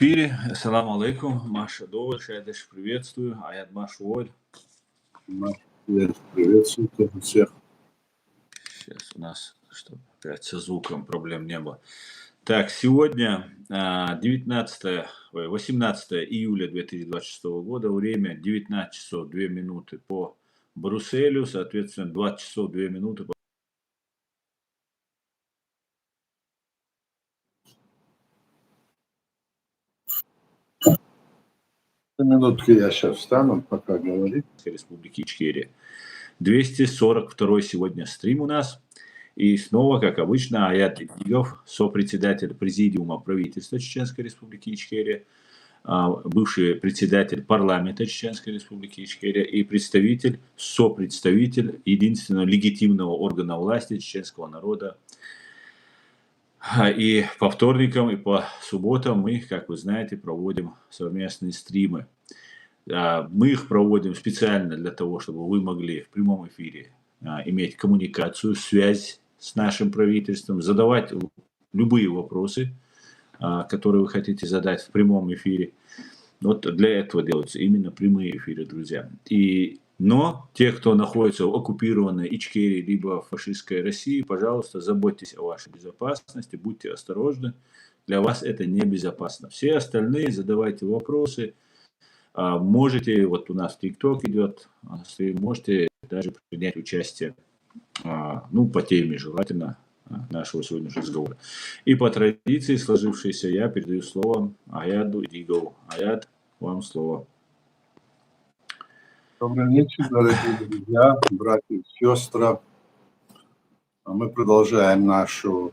Пири, ассаламу алейкум, Маша Довы, Шайдыш, приветствую, Аят Машу Оль. Приветствую всех. Сейчас у нас, чтобы опять со звуком проблем не было. Так, сегодня 18 июля 2026 года, время 19 часов 2 минуты по Брюсселю, соответственно, 20 часов 2 минуты по... Минутку я сейчас встану, пока говорит. Республики Ичкерия. 242 сегодня стрим у нас. И снова, как обычно, Аят Идигов, сопредседатель Президиума правительства Чеченской Республики Ичкерия, бывший председатель парламента Чеченской Республики Ичкерия и сопредставитель единственного легитимного органа власти чеченского народа. И по вторникам, и по субботам мы, как вы знаете, проводим совместные стримы. Мы их проводим специально для того, чтобы вы могли в прямом эфире иметь коммуникацию, связь с нашим правительством, задавать любые вопросы, которые вы хотите задать в прямом эфире. Вот для этого делаются именно прямые эфиры, друзья. Но те, кто находится в оккупированной Ичкерии либо в фашистской России, пожалуйста, заботьтесь о вашей безопасности, будьте осторожны. Для вас это небезопасно. Все остальные задавайте вопросы. Можете, вот у нас ТикТок идет, можете даже принять участие, по теме желательно нашего сегодняшнего разговора. И по традиции сложившейся я передаю слово Аяду Идигову. Аяд, вам слово. Добрый вечер, дорогие друзья, братья и сестры. Мы продолжаем нашу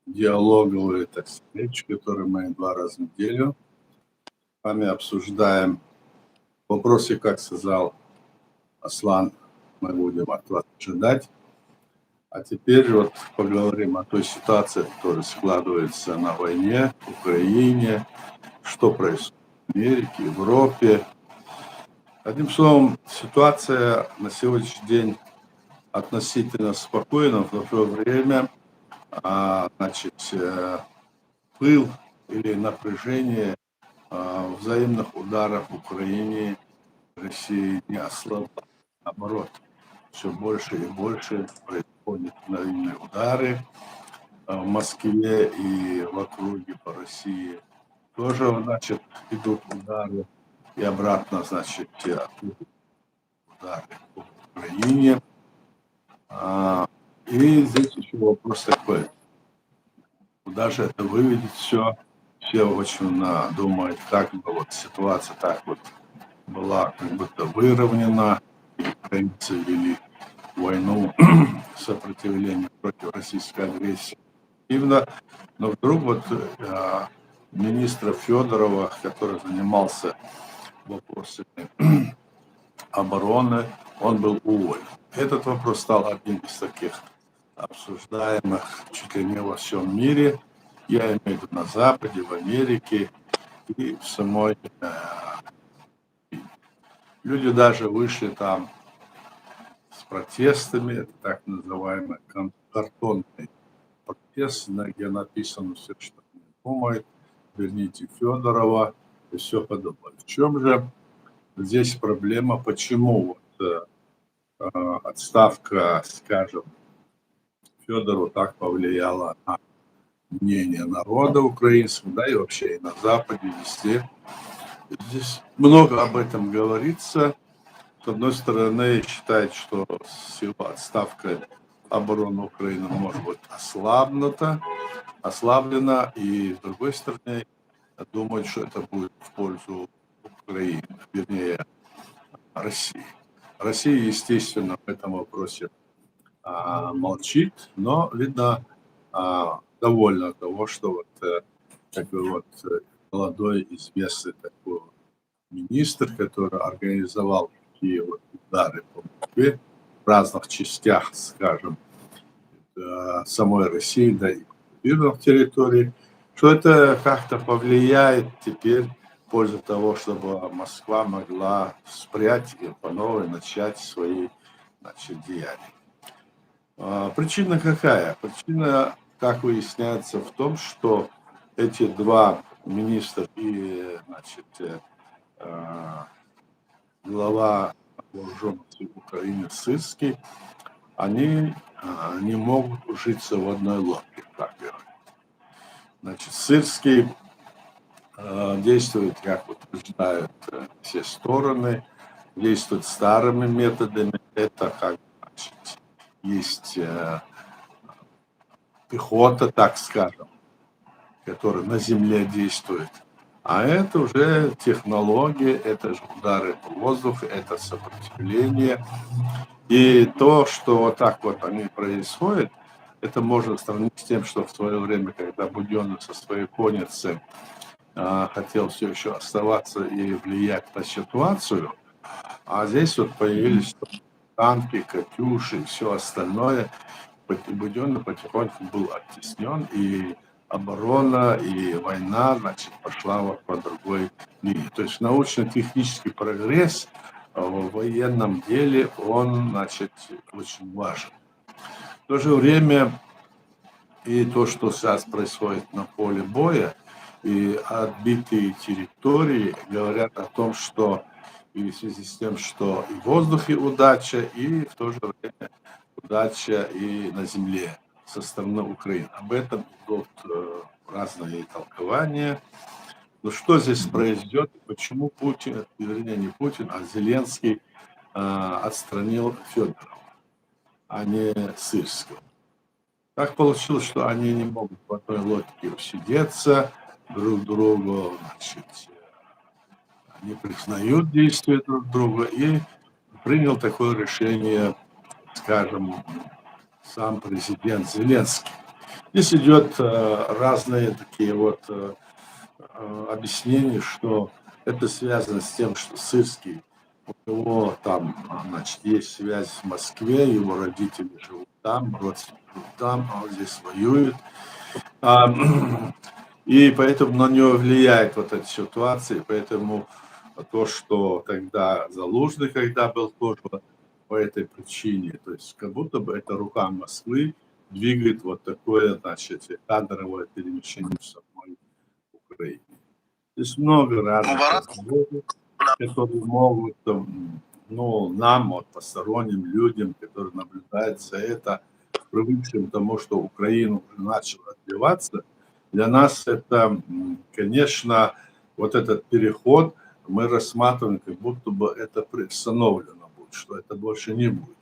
диалоговую встречу, которую мы 2 раза в неделю с вами обсуждаем вопросы, как сказал Аслан, мы будем от вас ожидать. А теперь вот поговорим о той ситуации, которая складывается на войне в Украине, что происходит в Америке, Европе. Одним словом, ситуация на сегодняшний день относительно спокойна, в то же время пыл или напряжение взаимных ударов в Украине, России не ослабло. Наоборот, все больше и больше происходят взаимные удары в Москве и в округе по России. Тоже, идут удары и обратно, удары по Украине. И здесь еще вопрос такой, куда же это выведет все? Все очень думают, как бы вот ситуация так вот была как будто выровнена, и украинцы вели войну, сопротивление против российской агрессии. Но вдруг министра Федорова, который занимался вопросами обороны, он был уволен. Этот вопрос стал одним из таких обсуждаемых чуть ли не во всем мире. Я имею в виду на Западе, в Америке и в самой люди даже вышли там с протестами, это так называемый картонный протест, где написано все, что они думают, верните Федорова и все подобное. В чем же здесь проблема, почему отставка, скажем, Федорова так повлияла на мнение народа украинского, да и вообще и на Западе, везде. Здесь много об этом говорится. С одной стороны, считают, что с его отставкой обороны Украины может быть ослаблена, и с другой стороны, думают, что это будет в пользу Украины, вернее, России. Россия, естественно, в этом вопросе молчит, но, видно, довольна того, что такой молодой, известный такой министр, который организовал такие удары по Москве в разных частях, скажем, самой России, да и оккупированных территорий, что это как-то повлияет теперь в пользу того, чтобы Москва могла спрятать и по новой начать свои деяния. Причина какая? Причина, как выясняется, в том, что эти два министр и, значит, глава вооруженных сил Украины Сырский, они не могут ужиться в одной лодке, как говорят. Значит, Сырский действует, как утверждают все стороны, действует старыми методами. Это как, значит, есть пехота, так скажем, которая на земле действует. А это уже технологии, это же удары по воздуху, это сопротивление. И то, что вот так вот они происходят, это можно сравнить с тем, что в свое время, когда Буденный со своей конницей хотел все еще оставаться и влиять на ситуацию, а здесь вот появились танки, катюши и все остальное. Буденный потихоньку был оттеснен, и оборона, и война, значит, пошла вот по другой линии. То есть научно-технический прогресс в военном деле, он, значит, очень важен. В то же время и то, что сейчас происходит на поле боя, и отбитые территории говорят о том, что и в связи с тем, что и в воздухе удача, и в то же время удача и на земле со стороны Украины. Об этом идут разные толкования. Но что здесь произойдет, почему Путин, вернее не Путин, а Зеленский отстранил Федорова, а не Сырского? Так получилось, что они не могут в одной лодке усидеться, друг другу, значит, не признают действия друг друга, и принял такое решение, скажем, сам президент Зеленский. Здесь идет разные такие вот объяснения, что это связано с тем, что Сырский, у него там, значит, есть связь в Москве, его родители живут там, родственники живут там, а он здесь воюет. И поэтому на него влияет вот эта ситуация, поэтому то, что тогда Залужный, когда был тоже по этой причине, то есть как будто бы это рука Москвы двигает вот такое, значит, кадровое перемещение в самой Украине. Здесь много разных разговоров, которые могут, ну, нам, вот, посторонним людям, которые наблюдают за это, привыкшим к тому, что Украина уже начала отбиваться, для нас это, конечно, вот этот переход мы рассматриваем, как будто бы это приостановлено будет, что это больше не будет.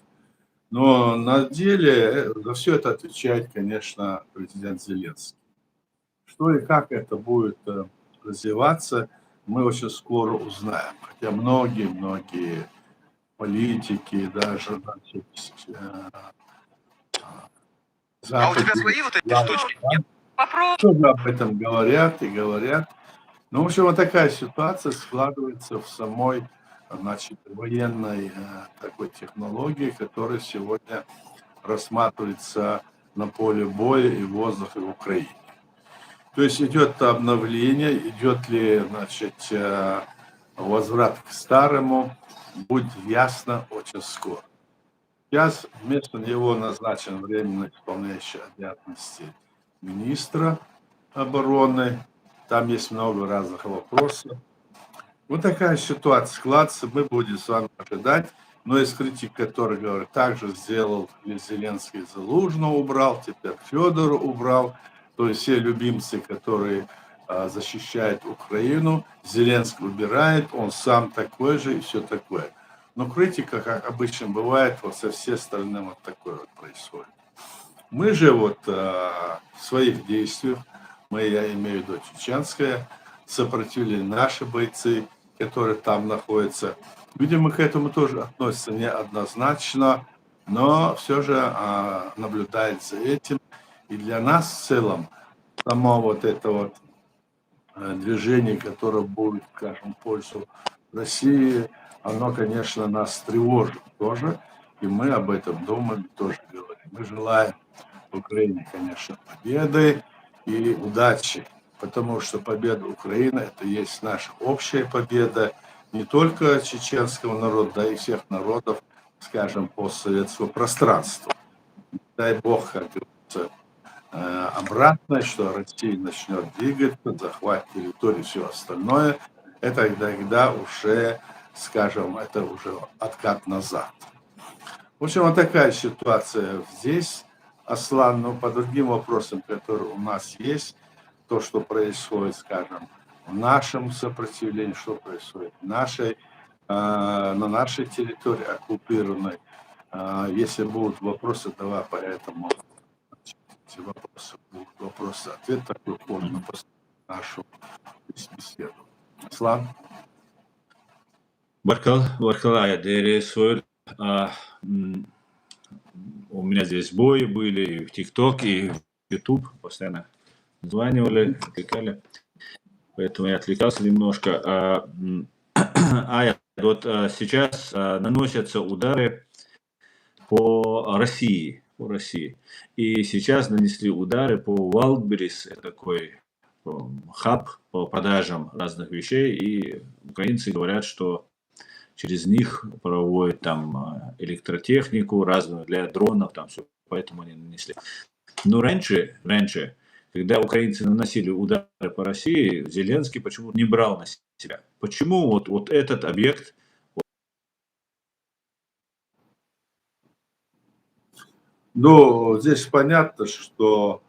Но на деле за все это отвечает, конечно, президент Зеленский. Что и как это будет развиваться, мы очень скоро узнаем. Хотя многие политики, даже, значит, А у тебя свои вот эти штучки? Нет? Тоже об этом говорят и говорят. Ну, в общем, вот такая ситуация складывается в самой, значит, военной такой технологии, которая сегодня рассматривается на поле боя и в воздухе в Украине. То есть идет обновление, идет ли, значит, возврат к старому, будет ясно очень скоро. Сейчас вместо него назначен временно исполняющий обязанности министра обороны. Там есть много разных вопросов. Вот такая ситуация складывается, мы будем с вами ожидать. Но есть критик, который говорит, также сделал Зеленский, Залужного убрал, теперь Федора убрал. То есть все любимцы, которые защищают Украину, Зеленский убирает, он сам такой же и все такое. Но критика, как обычно бывает, вот со всех сторон вот такое вот происходит. Мы же вот в своих действиях, я имею в виду чеченское, сопротивление наши бойцы, которые там находятся. Видимо, к этому тоже относятся неоднозначно, но все же наблюдает за этим. И для нас в целом само вот это вот движение, которое будет, скажем, в пользу России, оно, конечно, нас тревожит тоже, и мы об этом думаем, тоже говорим. Мы желаем Украине, конечно, победы и удачи, потому что победа Украины – это есть наша общая победа, не только чеченского народа, да и всех народов, скажем, постсоветского пространства. Дай Бог, как говорится, обратное, что Россия начнет двигаться, захват территории, все остальное, это тогда уже, скажем, это уже откат назад. В общем, вот такая ситуация здесь, Аслан, но по другим вопросам, которые у нас есть, то, что происходит, скажем, в нашем сопротивлении, что происходит в нашей, на нашей территории оккупированной. Если будут вопросы, давай по этому. Эти вопросы будут вопросы-ответ такой формы после нашу беседу. Аслан? Баркала, я Дересуэль. У меня здесь бои были и в ТикТок, и в YouTube. Постоянно званивали, отвлекали. Поэтому я отвлекался немножко. Вот сейчас наносятся удары по России. И сейчас нанесли удары по Wildberries, это такой хаб по продажам разных вещей. И украинцы говорят, что через них проводят там электротехнику разную для дронов, там все, поэтому они нанесли. Но раньше, когда украинцы наносили удары по России, Зеленский почему-то не брал на себя. Почему вот этот объект? Ну, здесь понятно, что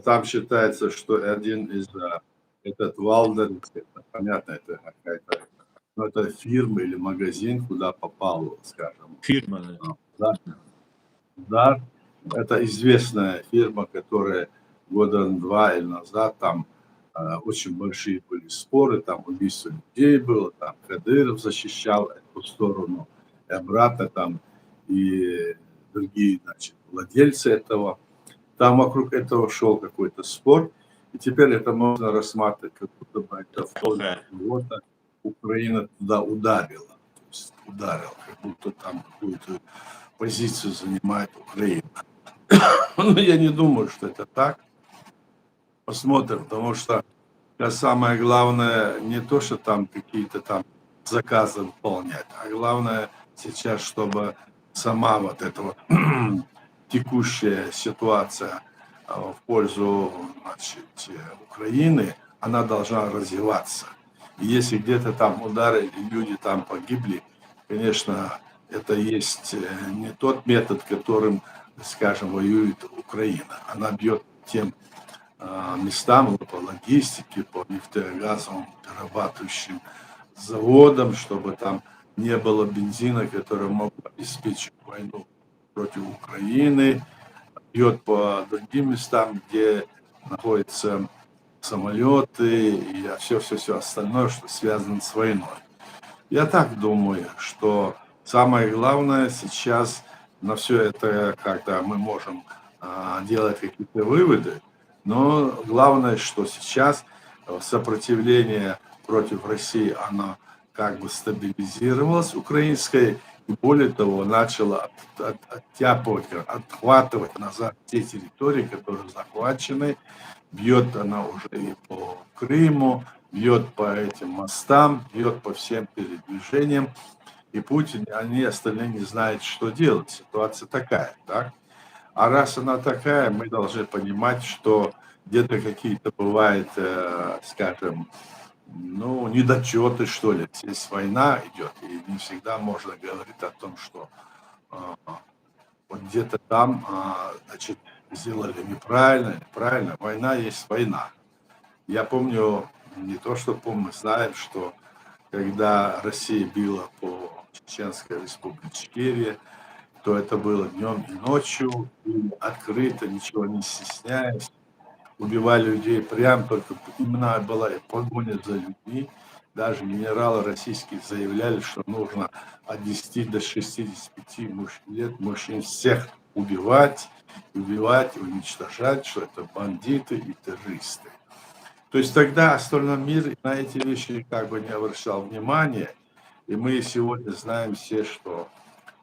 там считается, что один из этот Валдер, это понятно, это какая-то, ну, это фирма или магазин, куда попал, скажем, Фирма. Да, это известная фирма, которая года 2 или назад там очень большие были споры, там убийство людей было, там Кадыров защищал эту сторону, и обратно там и другие, значит, владельцы этого. Там вокруг этого шел какой-то спор, и теперь это можно рассматривать, как будто бы это в пользу чего-то Украина туда ударила. То есть ударил, как будто там какую-то позицию занимает Украина. Но я не думаю, что это так. Посмотрим, потому что самое главное не то, что там какие-то там заказы выполнять, а главное сейчас, чтобы сама вот эта вот текущая ситуация в пользу, значит, Украины, она должна развиваться. И если где-то там удары, люди там погибли, конечно, это есть не тот метод, которым, скажем, воюет Украина. Она бьет тем местам по логистике, по нефтегазовым перерабатывающим заводам, чтобы там не было бензина, который мог обеспечить войну против Украины, бьет по другим местам, где находятся самолеты и все остальное, что связано с войной. Я так думаю, что самое главное сейчас на все это, когда мы можем делать какие-то выводы, но главное, что сейчас сопротивление против России, оно как бы стабилизировалось украинское, и более того, начало оттяпывать, отхватывать назад те территории, которые захвачены. Бьет она уже и по Крыму, бьет по этим мостам, бьет по всем передвижениям. И Путин, они остальные не знают, что делать. Ситуация такая, так? А раз она такая, мы должны понимать, что где-то какие-то бывают, скажем, ну, недочеты, что ли. Здесь война идет, и не всегда можно говорить о том, что вот где-то там, значит, сделали неправильно. Война есть война. Я помню, не то что помню, знаем, что когда Россия била по Чеченской республике Ичкерия, то это было днем и ночью, и открыто, ничего не стесняясь. Убивали людей прям, только именно была погоня за людьми. Даже генералы российские заявляли, что нужно от 10 до 65 лет мужчин всех убивать, уничтожать, что это бандиты и террористы. То есть тогда остальной мир на эти вещи как бы не обращал внимания. И мы сегодня знаем все, что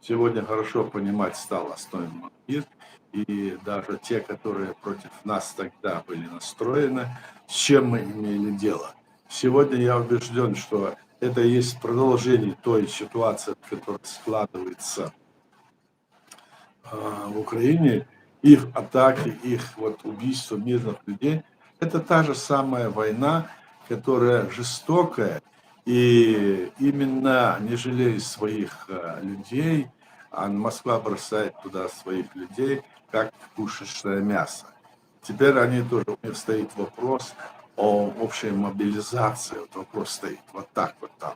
сегодня хорошо понимать стал остальной мир. И даже те, которые против нас тогда были настроены, с чем мы имели дело. Сегодня я убежден, что это есть продолжение той ситуации, которая складывается в Украине. их атаки, их вот убийство мирных людей, это та же самая война, которая жестокая, и именно не жалея своих людей, а Москва бросает туда своих людей, как пушечное мясо. Теперь они тоже, у них стоит вопрос о общей мобилизации, вот вопрос стоит вот так вот там.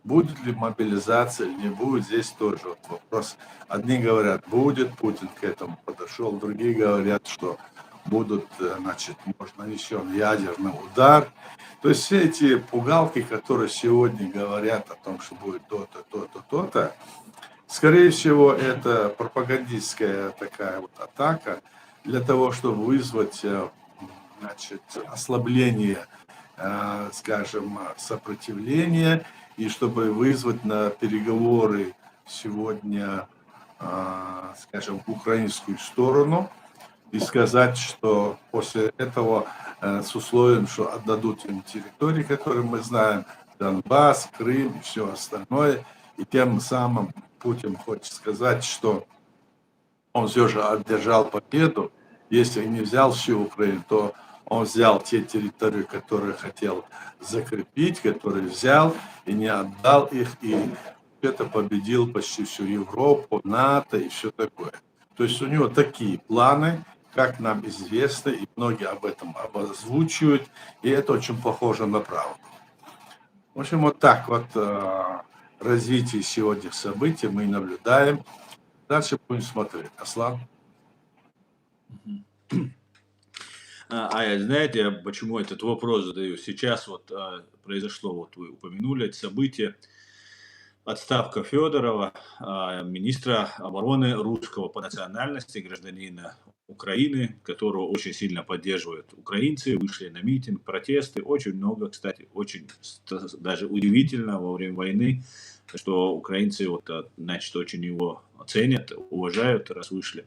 Будет ли мобилизация или не будет, здесь тоже вот вопрос. Одни говорят, будет, Путин к этому подошел, другие говорят, что будут, значит, может, нанесен ядерный удар. То есть все эти пугалки, которые сегодня говорят о том, что будет то-то, то-то, то-то, скорее всего, это пропагандистская такая вот атака для того, чтобы вызвать, значит, ослабление, скажем, сопротивления, и чтобы вызвать на переговоры сегодня, скажем, украинскую сторону, и сказать, что после этого с условием, что отдадут им территории, которые мы знаем, Донбасс, Крым и все остальное, и тем самым Путин хочет сказать, что он все же одержал победу. Если не взял всю Украину, то он взял те территории, которые хотел закрепить, которые взял и не отдал их, и это победил почти всю Европу, НАТО и все такое. То есть у него такие планы, как нам известно, и многие об этом озвучивают, и это очень похоже на правду. В общем, вот так вот развитие сегодняшних событий мы наблюдаем. Дальше будем смотреть. Аслан? Знаете, я почему этот вопрос задаю? Сейчас вот произошло, вот вы упомянули это событие, отставка Федорова, министра обороны русского по национальности, гражданина Украины, которого очень сильно поддерживают украинцы, вышли на митинг, протесты, очень много, кстати, очень даже удивительно во время войны, что украинцы вот, значит, очень его ценят, уважают, раз вышли.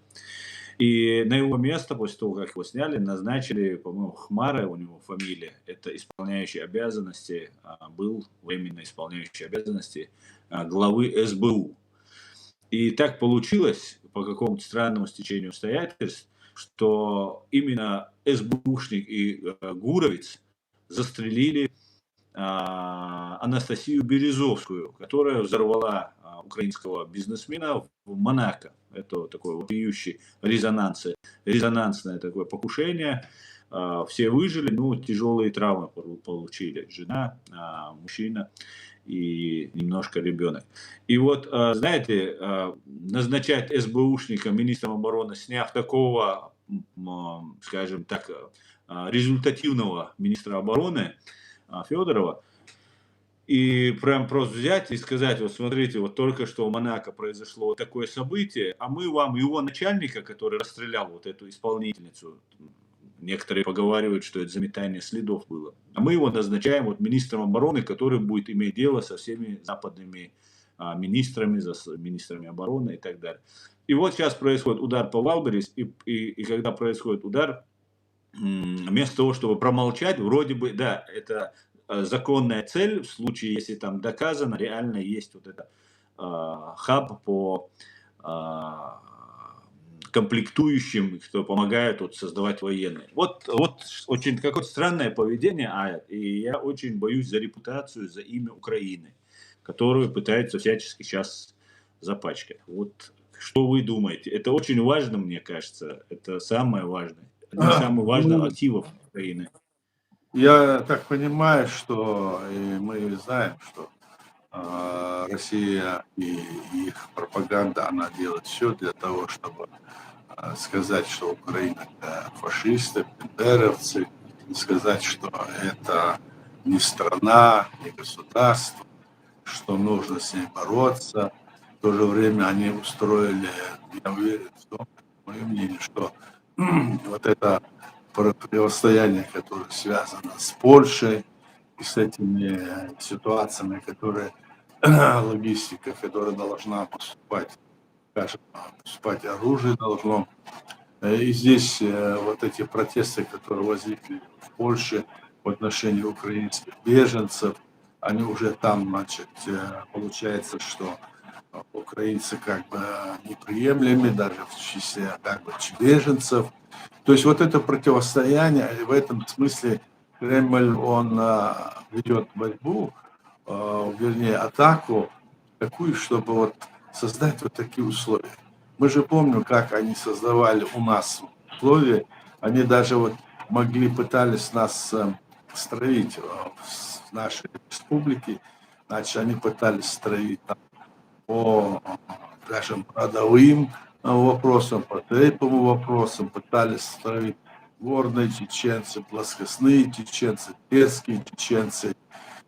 И на его место, после того, как его сняли, назначили, по-моему, Хмара, у него фамилия, это исполняющий обязанности, был временно исполняющий обязанности главы СБУ. И так получилось, по какому-то странному стечению обстоятельств, что именно СБУшник и Гуровец застрелили Анастасию Березовскую, которая взорвала украинского бизнесмена в Монако. Это такое вопиющее резонансное такое покушение. Все выжили, но тяжелые травмы получили. Жена, мужчина и немножко ребенок. И вот, знаете, назначать СБУшника министром обороны, сняв такого, скажем так, результативного министра обороны Федорова, и прям просто взять и сказать, вот смотрите, вот только что в Монако произошло вот такое событие, а мы вам его начальника, который расстрелял вот эту исполнительницу, некоторые поговаривают, что это заметание следов было, а мы его назначаем вот министром обороны, который будет иметь дело со всеми западными министрами, министрами обороны и так далее. И вот сейчас происходит удар по Валберис, и когда происходит удар, вместо того, чтобы промолчать, вроде бы, да, это законная цель, в случае, если там доказано, реально есть вот это хаб по комплектующим, кто помогает вот создавать военные. Вот очень какое-то странное поведение, и я очень боюсь за репутацию, за имя Украины, которую пытаются всячески сейчас запачкать. Вот что вы думаете? Это очень важно, мне кажется, это самое важное. Один из самых важных активов Украины. Я так понимаю, что и мы знаем, что Россия и их пропаганда, она делает все для того, чтобы сказать, что Украина это фашисты, бендеровцы, сказать, что это не страна, не государство, что нужно с ней бороться. В то же время они устроили, я уверен в том, мое мнение, что вот это противостояние, которое связано с Польшей и с этими ситуациями, которые логистика, которая должна поступать, скажем, поступать оружие должно. И здесь вот эти протесты, которые возникли в Польше в отношении украинских беженцев, они уже там, значит, получается, что украинцы как бы неприемлемы, даже в числе как бы беженцев. То есть вот это противостояние, и в этом смысле Кремль, он ведет борьбу, вернее, атаку такую, чтобы вот создать вот такие условия. Мы же помним, как они создавали у нас условия. Они даже вот пытались нас строить в нашей республике. Значит, они пытались строить там, по, скажем, родовым вопросам, по тейповым вопросам, пытались строить горные чеченцы, плоскостные чеченцы, детские чеченцы.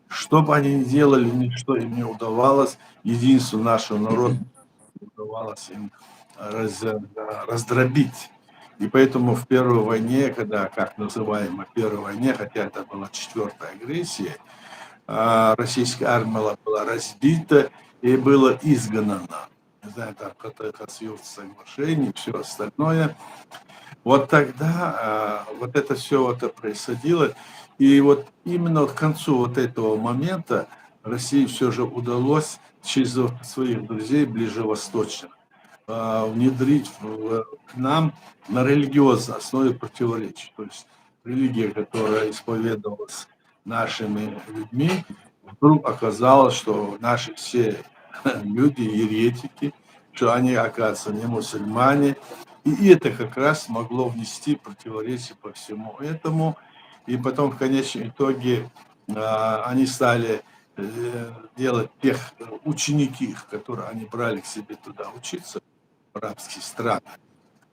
Что бы они ни делали, ничто им не удавалось. Единственное нашего народа удавалось им раздробить. И поэтому в Первой войне, когда, как называемой Первой войне, хотя это была четвертая агрессия, российская армия была разбита и была изгнана. Не знаю, там Хасиюрт соглашение и все остальное. Вот тогда вот это все вот происходило. И вот именно к концу вот этого момента России все же удалось через своих друзей ближневосточных внедрить к нам на религиозной основе противоречий. То есть религия, которая исповедовалась нашими людьми, вдруг оказалось, что наши все люди, еретики, что они, оказывается, не мусульмане. И это как раз могло внести противоречие по всему этому. И потом, в конечном итоге, они стали делать тех ученики, которые они брали к себе туда учиться, в арабские страны.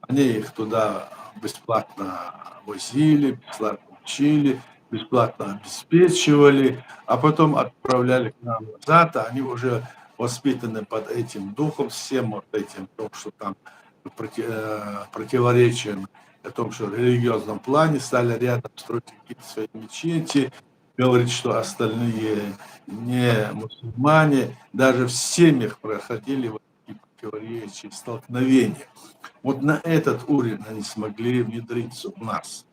Они их туда бесплатно возили, бесплатно учили, бесплатно обеспечивали, а потом отправляли к нам назад, а они уже воспитаны под этим духом, всем вот этим, то, что там противоречием, о том, что в религиозном плане стали рядом строить какие-то свои мечети, говорить, что остальные не мусульмане, даже в семьях проходили вот такие противоречия, столкновения. Вот на этот уровень они смогли внедриться у нас.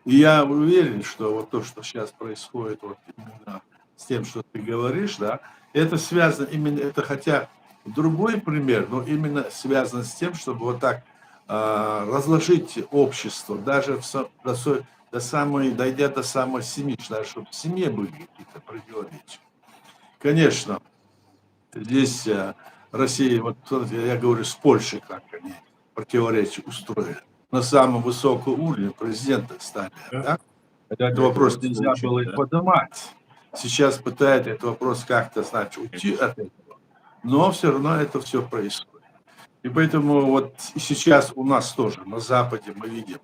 И я уверен, что вот то, что сейчас происходит вот именно с тем, что ты говоришь, да, это связано именно, это хотя другой пример, но именно связано с тем, чтобы вот так разложить общество, даже дойдя до самой семьи, даже чтобы в семье были какие-то противоречия. Конечно, здесь Россия, вот я говорю, с Польшей, как они противоречия устроили. На самом высоком уровне президенты стали. Да? Этот вопрос нельзя было и поднимать. Сейчас пытается этот вопрос как-то, значит, уйти от этого, но все равно это все происходит. И поэтому вот и сейчас у нас тоже на Западе мы видим,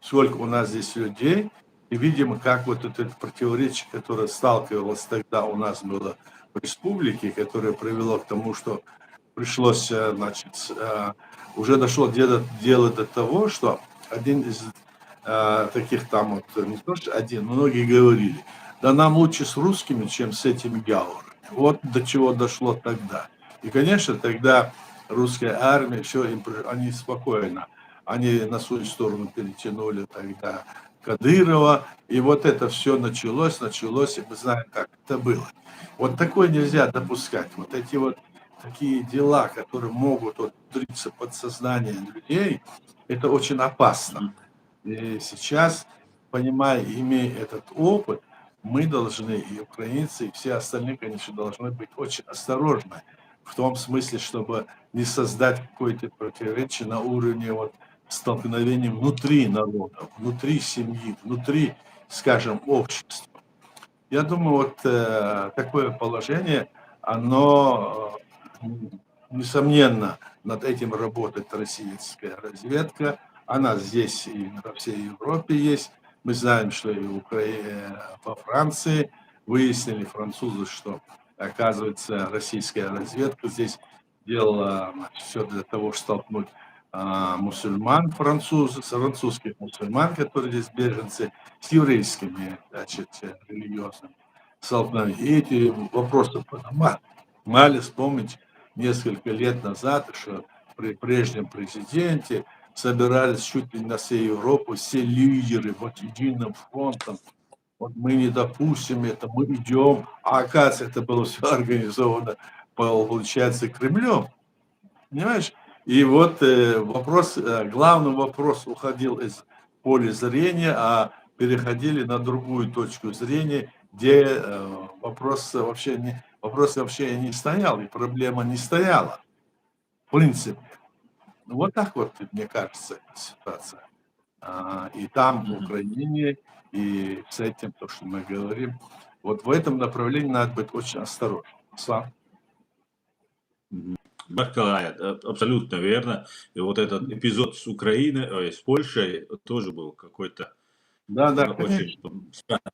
сколько у нас здесь людей, и видим, как вот это противоречие, которое сталкивалось тогда у нас было в республике, которое привело к тому, что пришлось, значит, уже дошло дело до того, что один из таких там вот, не то что один, многие говорили, да нам лучше с русскими, чем с этими гяурами. Вот до чего дошло тогда. И, конечно, тогда русская армия, все, они спокойно, они на свою сторону перетянули тогда Кадырова, и вот это все началось, и мы знаем, как это было. Вот такое нельзя допускать. Вот эти вот такие дела, которые могут вот внедриться в подсознание людей, это очень опасно. И сейчас, понимая, имея этот опыт, мы должны, и украинцы, и все остальные, конечно, должны быть очень осторожны. В том смысле, чтобы не создать какое-то противоречие на уровне вот столкновений внутри народа, внутри семьи, внутри, скажем, общества. Я думаю, вот такое положение, оно, несомненно, над этим работает российская разведка. Она здесь и во всей Европе есть. Мы знаем, что и во Франции выяснили французы, что, оказывается, российская разведка здесь делала все для того, чтобы столкнуть мусульман, французских мусульман, которые здесь беженцы, с еврейскими, значит, религиозными столкновениями. И эти вопросы поднимали, вспомнить несколько лет назад, что при прежнем президенте собирались чуть ли на всей Европу все лидеры вот единым фронтом. Вот мы не допустим это, мы идем. А оказывается, это было все организовано получается, Кремлем. Понимаешь? И вот вопрос, главный вопрос уходил из поля зрения, а переходили на другую точку зрения, где вопрос вообще не стоял, и проблема не стояла. В принципе. Вот так вот, мне кажется, ситуация. И там, в Украине, и с этим, то, что мы говорим, вот в этом направлении надо быть очень осторожным. Слав? Баркалая, абсолютно верно. И вот этот эпизод с Украиной, с Польшей тоже был какой-то Да, очень странный.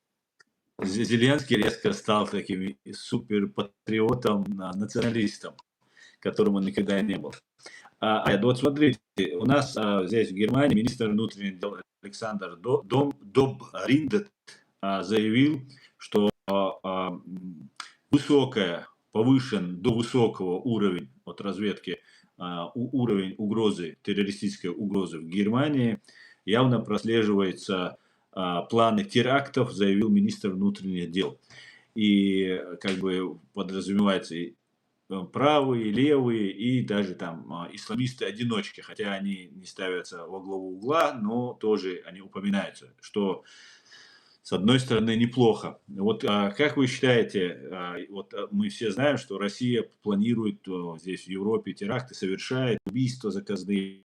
Зеленский резко стал таким суперпатриотом, националистом, которым он никогда не был. Вот смотрите, у нас здесь в Германии министр внутренних дел Александр Добриндет заявил, что повышен до высокого уровень от разведки уровень угрозы, террористической угрозы в Германии. Явно прослеживается планы терактов, заявил министр внутренних дел. И как бы подразумевается и правые, левые и даже там исламисты-одиночки, хотя они не ставятся во главу угла, но тоже они упоминаются, что с одной стороны неплохо. Вот как вы считаете, вот мы все знаем, что Россия планирует здесь в Европе теракты, совершает убийства заказные.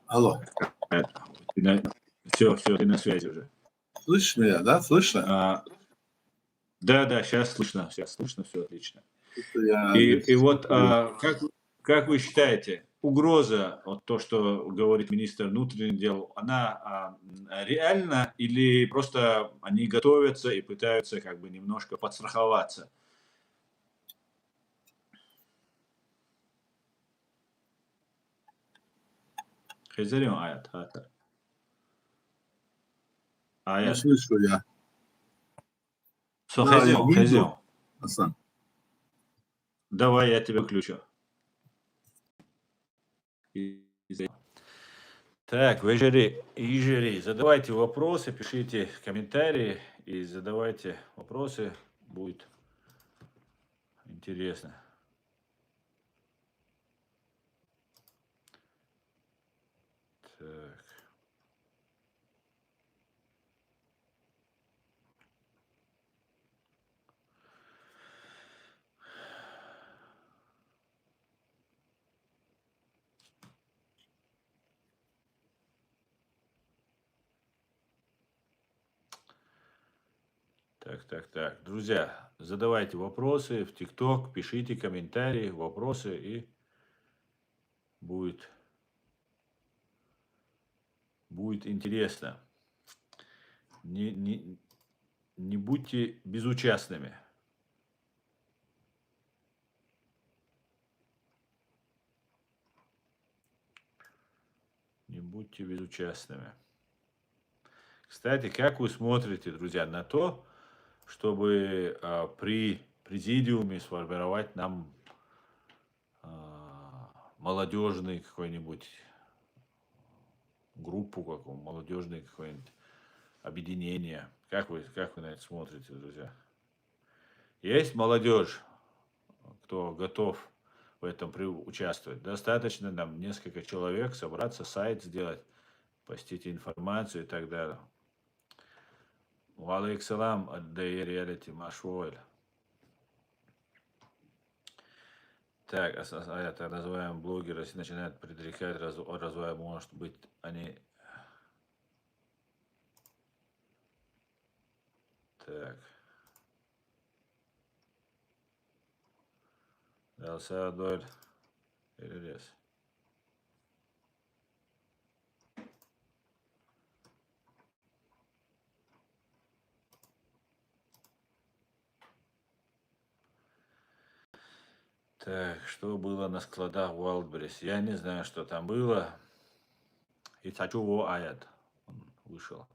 Алло. Все, ты на связи уже. Слышишь меня, да? Слышно? Да, сейчас слышно, все отлично. Я И вот как вы считаете, угроза, вот то, что говорит министр внутренних дел, она реальна или просто они готовятся и пытаются как бы немножко подстраховаться? Хезерим аят, хатар. Аят. слышу я. Хезем. Асан. Давай я тебя включу. Так, вы жюри, задавайте вопросы, пишите комментарии и задавайте вопросы, будет интересно. Так. Так. Друзья, задавайте вопросы в ТикТок, пишите комментарии, вопросы, и будет интересно. Не будьте безучастными. Не будьте безучастными. Кстати, как вы смотрите, друзья, на то, чтобы при президиуме сформировать нам молодежный какой-нибудь группу, молодежное какое-нибудь объединение? Как вы на это смотрите, друзья? Есть молодежь, кто готов в этом участвовать? Достаточно нам несколько человек собраться, сайт сделать, постить информацию и так далее. Валейксалам от реалити Машвойль. Так, это называемые блогеры начинают предрекать развой, может быть, они... Так. Элсадоль. Перелез. Так, что было на складах Wildberries? Я не знаю, что там было. И Тачуво Аят. Он вышел.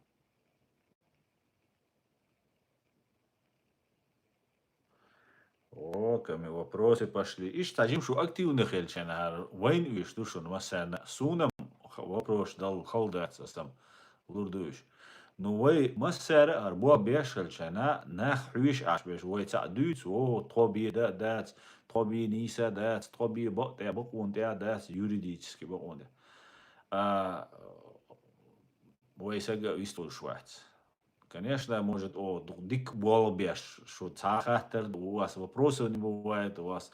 О, вопросы пошли. Иш тажим шу активных эльчанар. Вайн виш душун масана. Сунам вопрос дал халдаться сам. Лурдуш. نوي مسر أربوع بيشل شنا نخويش عش بيش ويتعدوت طبي دات طبي نيسا دات طبي بق يا بقون دات юридически بقون а ويسجل يستول шварц. Конечно, может, дик болбеш, что цахатер, у вас вопросов не бывает, у вас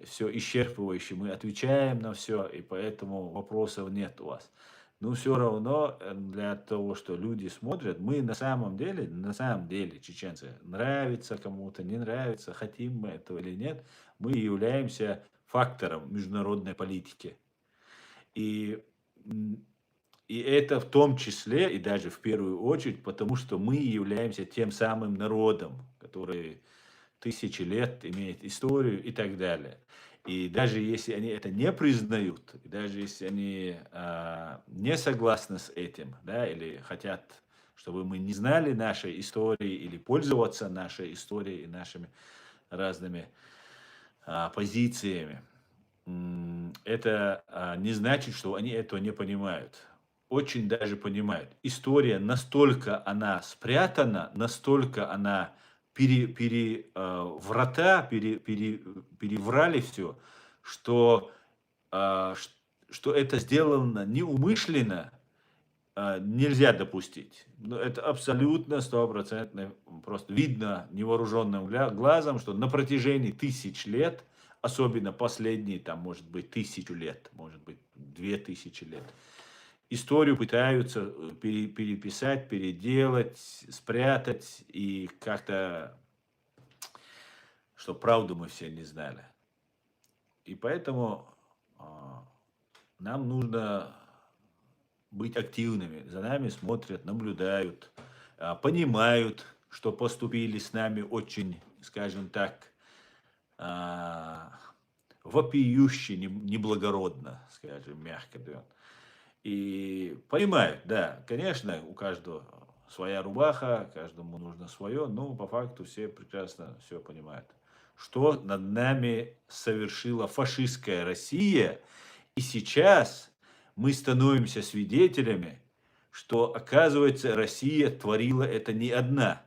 все исчерпывающе, мы отвечаем на все, и поэтому вопросов нет у вас. Но все равно для того, что люди смотрят, мы на самом деле, чеченцы, нравится кому-то, не нравится, хотим мы этого или нет, мы являемся фактором международной политики. И И это в том числе, и даже в первую очередь, потому что мы являемся тем самым народом, который тысячи лет имеет историю и так далее. И даже если они это не признают, и даже если они не согласны с этим, да, или хотят, чтобы мы не знали нашей истории, или пользоваться нашей историей и нашими разными позициями, это не значит, что они этого не понимают. Очень даже понимают. История настолько она спрятана, настолько она переврали все, что это сделано неумышленно, нельзя допустить. Но это абсолютно стопроцентно, просто видно невооруженным глазом, что на протяжении тысяч лет, особенно последние, там, может быть, 1000 лет, может быть, 2000 лет, историю пытаются переписать, переделать, спрятать и как-то, чтобы правду мы все не знали. И поэтому нам нужно быть активными. За нами смотрят, наблюдают, понимают, что поступили с нами очень, скажем так, вопиюще, неблагородно, скажем, мягко. Да. И понимают, да, конечно, у каждого своя рубаха, каждому нужно свое, но по факту все прекрасно все понимают. Что над нами совершила фашистская Россия, и сейчас мы становимся свидетелями, что, оказывается, Россия творила это не одна.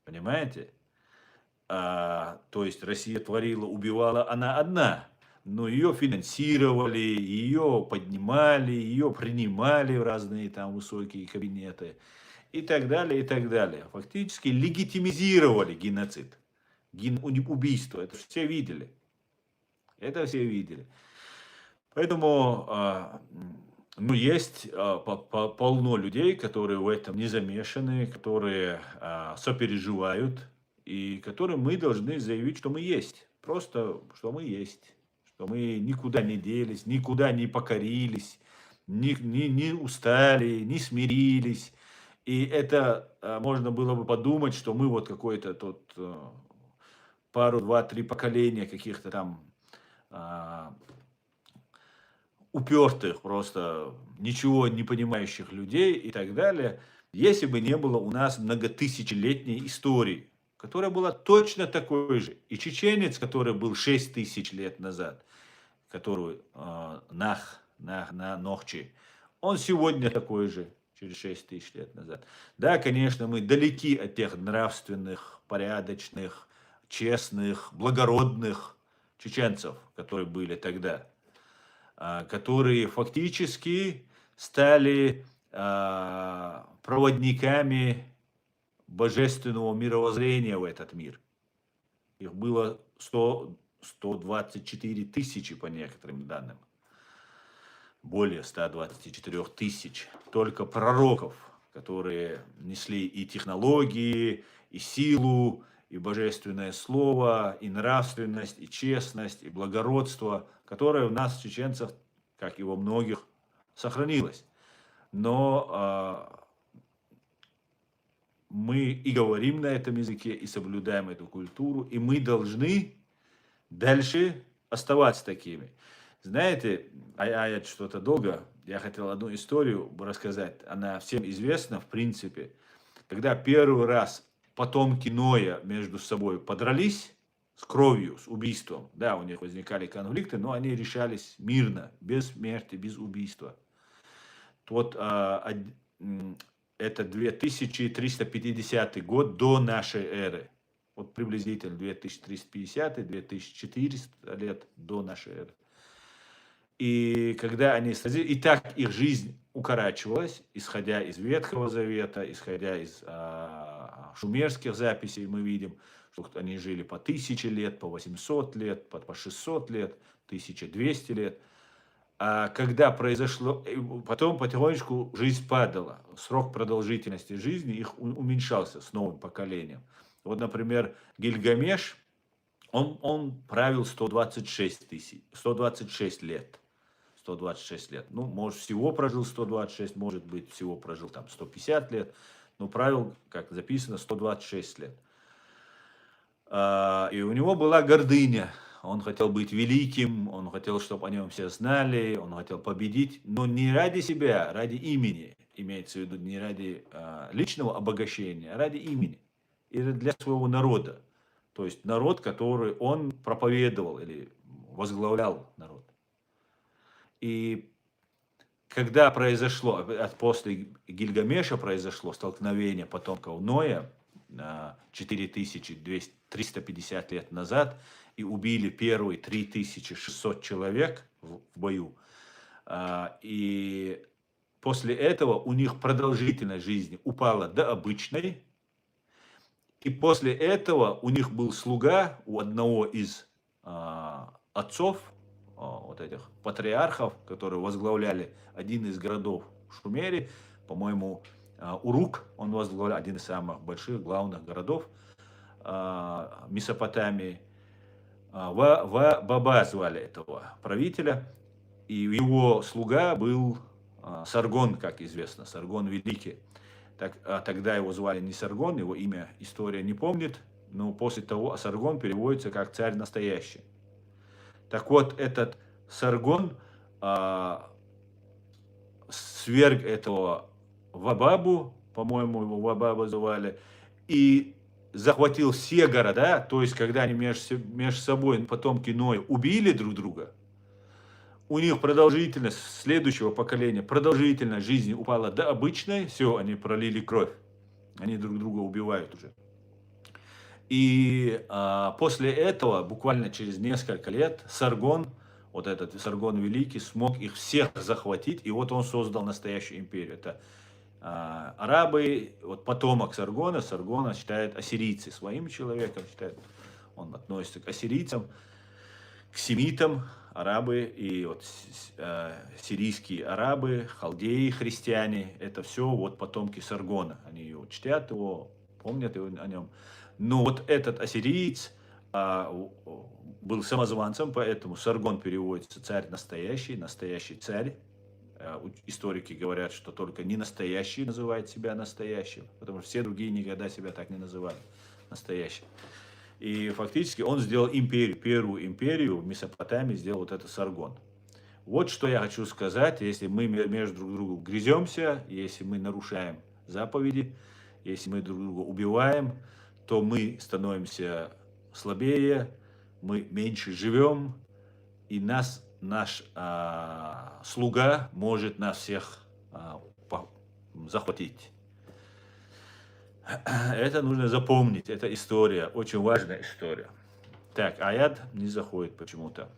Понимаете? То есть Россия творила, убивала она одна. Но ее финансировали, ее поднимали, ее принимали в разные там высокие кабинеты и так далее, и так далее. Фактически легитимизировали геноцид, убийство. Это все видели. Это все видели. Поэтому есть полно людей, которые в этом не замешаны, которые сопереживают, и которым мы должны заявить, что мы есть. Просто, что мы есть. Что мы никуда не делись, никуда не покорились, не устали, не смирились. И это можно было бы подумать, что мы вот какой-то тут пару, два, три поколения каких-то там упертых, просто ничего не понимающих людей и так далее, если бы не было у нас многотысячелетней истории, которая была точно такой же. И чеченец, который был 6000 лет назад, который Нохчи, он сегодня такой же, через 6000 лет назад. Да, конечно, мы далеки от тех нравственных, порядочных, честных, благородных чеченцев, которые были тогда, которые фактически стали проводниками божественного мировоззрения в этот мир. Их было 124 тысячи по некоторым данным. Более 124 тысяч. Только пророков, которые несли и технологии, и силу, и божественное слово, и нравственность, и честность, и благородство, которое у нас, чеченцев, как и во многих, сохранилось. Но мы и говорим на этом языке, и соблюдаем эту культуру, и мы должны дальше оставаться такими. Знаете, я что-то долго, я хотел одну историю рассказать, она всем известна, в принципе, когда первый раз потомки Ноя между собой подрались с кровью, с убийством, да, у них возникали конфликты, но они решались мирно, без смерти, без убийства. Вот это 2350 год до нашей эры. Вот приблизительно 2350-2400 лет до нашей эры. И когда они сразились, и так их жизнь укорачивалась, исходя из Ветхого Завета, исходя из шумерских записей, мы видим, что они жили по 1000 лет, по 800 лет, по 600 лет, 1200 лет. А когда произошло, потом потихонечку жизнь падала, срок продолжительности жизни их уменьшался с новым поколением. Вот, например, Гильгамеш, он правил 126 лет. 126 лет. Ну, может, всего прожил 126, может быть, всего прожил там 150 лет, но правил, как записано, 126 лет. И у него была гордыня. Он хотел быть великим, он хотел, чтобы о нем все знали, он хотел победить, но не ради себя, ради имени. Имеется в виду не ради личного обогащения, а ради имени. И для своего народа. То есть народ, который он проповедовал или возглавлял народ. И когда произошло, после Гильгамеша произошло столкновение потомков Ноя 4350 лет назад, и убили первые 3600 человек в бою. И после этого у них продолжительность жизни упала до обычной. И после этого у них был слуга у одного из отцов, вот этих патриархов, которые возглавляли один из городов в Шумере, по-моему, Урук, он возглавлял один из самых больших, главных городов Месопотамии. Баба звали этого правителя, и его слуга был Саргон, как известно, Саргон Великий. Тогда его звали не Саргон, его имя история не помнит, но после того Саргон переводится как царь настоящий. Так вот, этот Саргон сверг этого Вабабу, по-моему, его Вабаба звали, и захватил все города, то есть, когда они между собой, потомки Ноя, убили друг друга, у них продолжительность следующего поколения, продолжительность жизни упала до обычной, все, они пролили кровь, они друг друга убивают уже. И после этого, буквально через несколько лет, Саргон, вот этот Саргон Великий, смог их всех захватить, и вот он создал настоящую империю. Это арабы, вот потомок Саргона считает ассирийцы своим человеком, считает, он относится к ассирийцам, к семитам, арабы, и вот сирийские арабы, халдеи, христиане, это все вот потомки Саргона, они его чтят, его, помнят его, о нем. Но вот этот ассириец был самозванцем, поэтому Саргон переводится царь настоящий, настоящий царь. Историки говорят, что только не настоящий называет себя настоящим, потому что все другие никогда себя так не называли настоящим. И фактически он сделал империю, первую империю в Месопотамии сделал вот этот Саргон. Вот что я хочу сказать, если мы между друг другом грыземся, если мы нарушаем заповеди, если мы друг друга убиваем, то мы становимся слабее, мы меньше живем, и наш слуга может нас всех захватить. Это нужно запомнить, это история, очень важная история. Так, аят не заходит почему-то.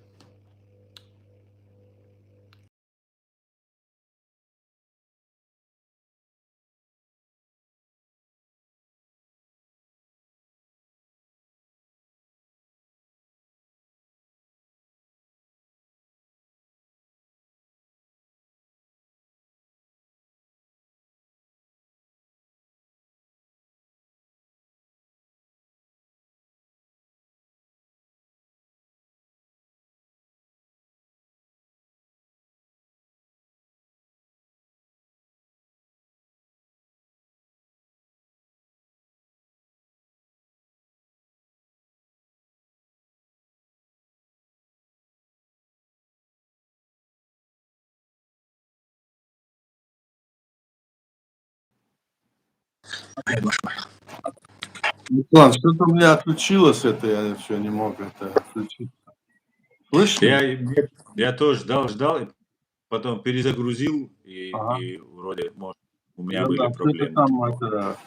Руслан, что-то у меня отключилось это, я все не мог это отключить. Слышно? Я тоже ждал, и потом перезагрузил, и вроде можно. у меня Ну были да, что-то проблемы. там это...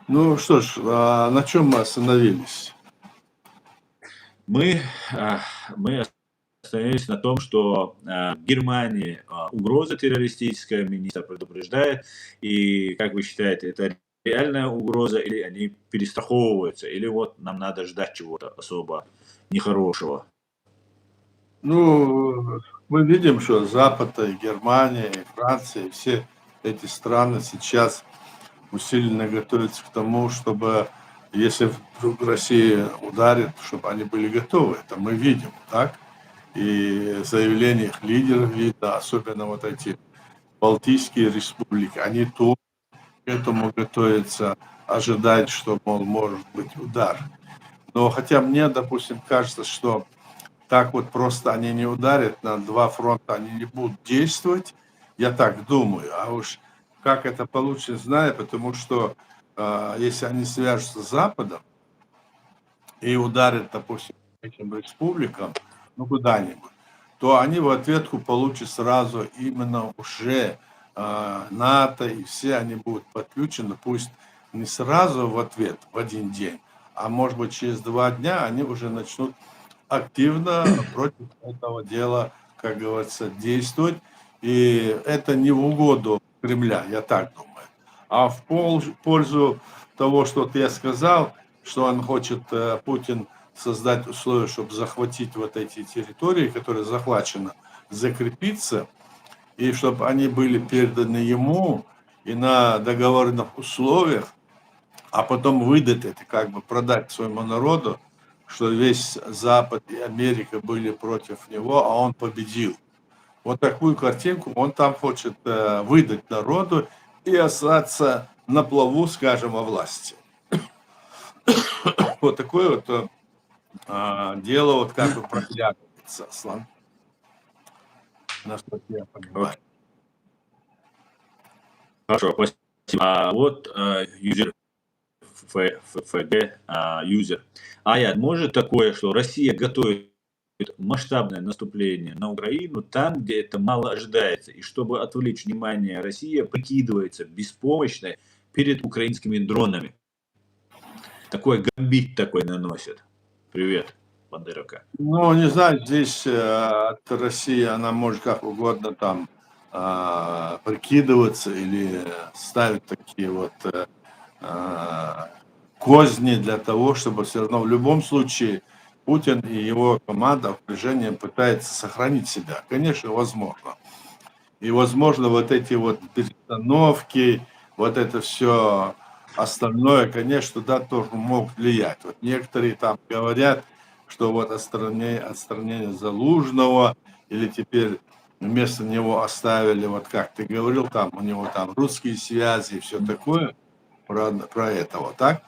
Ну что ж, на чем мы остановились? Мы, а, мы остановились на том, что в Германии угроза террористическая, министр предупреждает, и как вы считаете, это реальная угроза, или они перестраховываются, или вот нам надо ждать чего-то особо нехорошего? Ну, мы видим, что Запад, и Германия, и Франция, и все эти страны сейчас усиленно готовятся к тому, чтобы, если вдруг Россия ударит, чтобы они были готовы. Это мы видим, так? И в заявлениях лидеров видно, особенно вот эти Балтийские республики, они тоже к этому готовятся, ожидать, что, мол, может быть удар. Но хотя мне, допустим, кажется, что так вот просто они не ударят, на два фронта они не будут действовать, я так думаю. А уж как это получится, знаю, потому что если они свяжутся с Западом и ударят, допустим, этим республикам, ну куда-нибудь, то они в ответку получат сразу именно уже НАТО, и все они будут подключены, пусть не сразу в ответ в один день, а может быть через 2 дня они уже начнут активно против этого дела, как говорится, действовать. И это не в угоду Кремля, я так думаю. А в пользу того, что вот я сказал, что он хочет, Путин, создать условия, чтобы захватить вот эти территории, которые захвачены, закрепиться, и чтобы они были переданы ему и на договорных условиях, а потом выдать это, как бы продать своему народу, что весь Запад и Америка были против него, а он победил. Вот такую картинку он там хочет выдать народу и остаться на плаву, скажем, о власти. Вот такое вот дело вот как бы проглядывается, Аслан, насколько я понимаю. Хорошо, спасибо. Вот юзер ФГ, юзер. Аят, может такое, что Россия готовит масштабное наступление на Украину там, где это мало ожидается, и чтобы отвлечь внимание, Россия прикидывается беспомощной перед украинскими дронами. Такой гамбит такой наносит. Привет, Бандеровка. Ну, не знаю, здесь от России она может как угодно там прикидываться или ставить такие вот козни для того, чтобы все равно в любом случае Путин и его команда впряжением пытается сохранить себя. Конечно, возможно. И, возможно, вот эти вот перестановки, вот это все остальное, конечно, да, тоже могут влиять. Вот некоторые там говорят, что вот отстранение Залужного, или теперь вместо него оставили, вот как ты говорил, там у него там русские связи и все такое, про этого, так?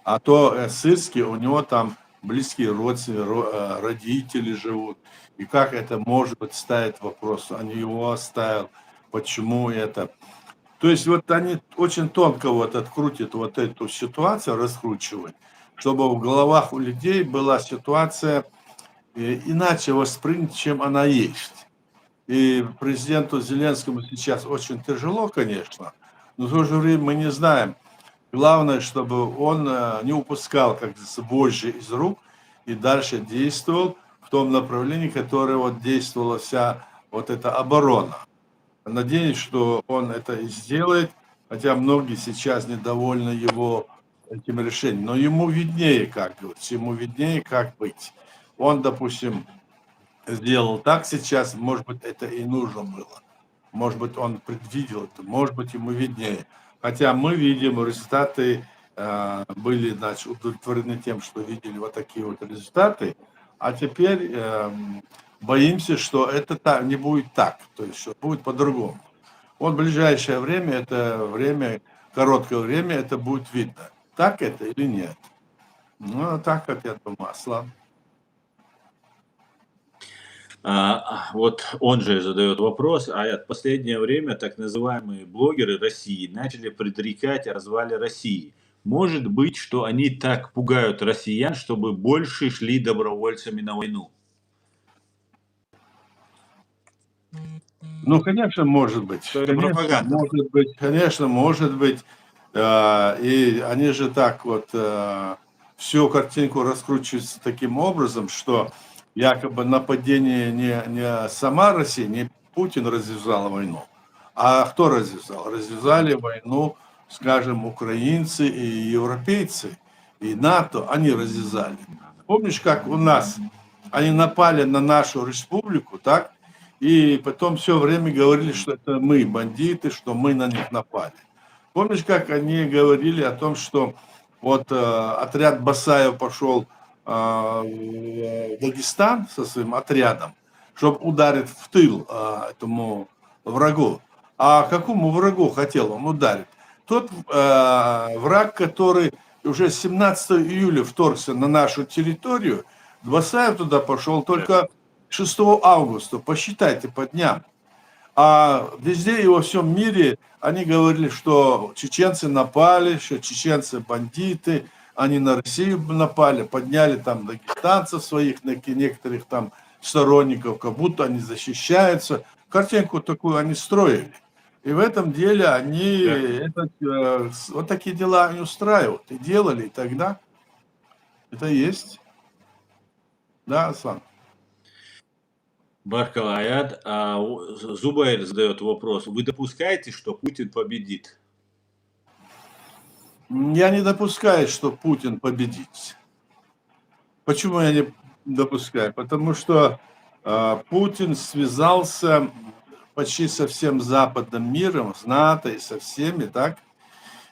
А то Сырский, у него там близкие родственники, родители живут. И как это может быть, ставит вопрос, они его оставил, почему это. То есть вот они очень тонко вот открутят вот эту ситуацию, раскручивают, чтобы в головах у людей была ситуация иначе воспринята, чем она есть. И президенту Зеленскому сейчас очень тяжело, конечно, но в то же время мы не знаем. Главное, чтобы он не упускал, как говорится, вожжи из рук и дальше действовал в том направлении, которое вот действовала вся вот эта оборона. Надеюсь, что он это и сделает, хотя многие сейчас недовольны его этим решением. Но ему виднее, как говорится, ему виднее, как быть. Он, допустим, сделал так сейчас, может быть, это и нужно было. Может быть, он предвидел это, может быть, ему виднее. Хотя мы видим, результаты были, значит, удовлетворены тем, что видели вот такие вот результаты, а теперь боимся, что это не будет так, то есть, что будет по-другому. Вот в ближайшее время, это время, короткое время, это будет видно, так это или нет. Ну, так, как я думаю, Аслан. Вот он же задает вопрос, в последнее время так называемые блогеры России начали предрекать о развале России. Может быть, что они так пугают россиян, чтобы больше шли добровольцами на войну? Ну, конечно, может быть. Что это пропаганда. Конечно, может быть. И они же так вот всю картинку раскручиваются таким образом, что якобы нападение не сама Россия, не Путин развязала войну, а кто развязал? Развязали войну, скажем, украинцы и европейцы, и НАТО, они развязали. Помнишь, как у нас они напали на нашу республику, так? И потом все время говорили, что это мы бандиты, что мы на них напали. Помнишь, как они говорили о том, что вот отряд Басаев пошел в Дагестан со своим отрядом, чтобы ударить в тыл этому врагу. А какому врагу хотел он ударить? Тот враг, который уже 17 июля вторгся на нашу территорию, Басаев туда пошел только 6 августа, посчитайте по дням. А везде и во всем мире они говорили, что чеченцы напали, что чеченцы бандиты, они на Россию напали, подняли там дагестанцев своих, некоторых там сторонников, как будто они защищаются. Картинку такую они строили. И в этом деле они вот такие дела они устраивают. И делали, и тогда это есть. Да, Асан? Баркал Аят, Зубайр задает вопрос. Вы допускаете, что Путин победит? Я не допускаю, что Путин победит. Почему я не допускаю? Потому что Путин связался почти со всем западным миром, с НАТО и со всеми, так?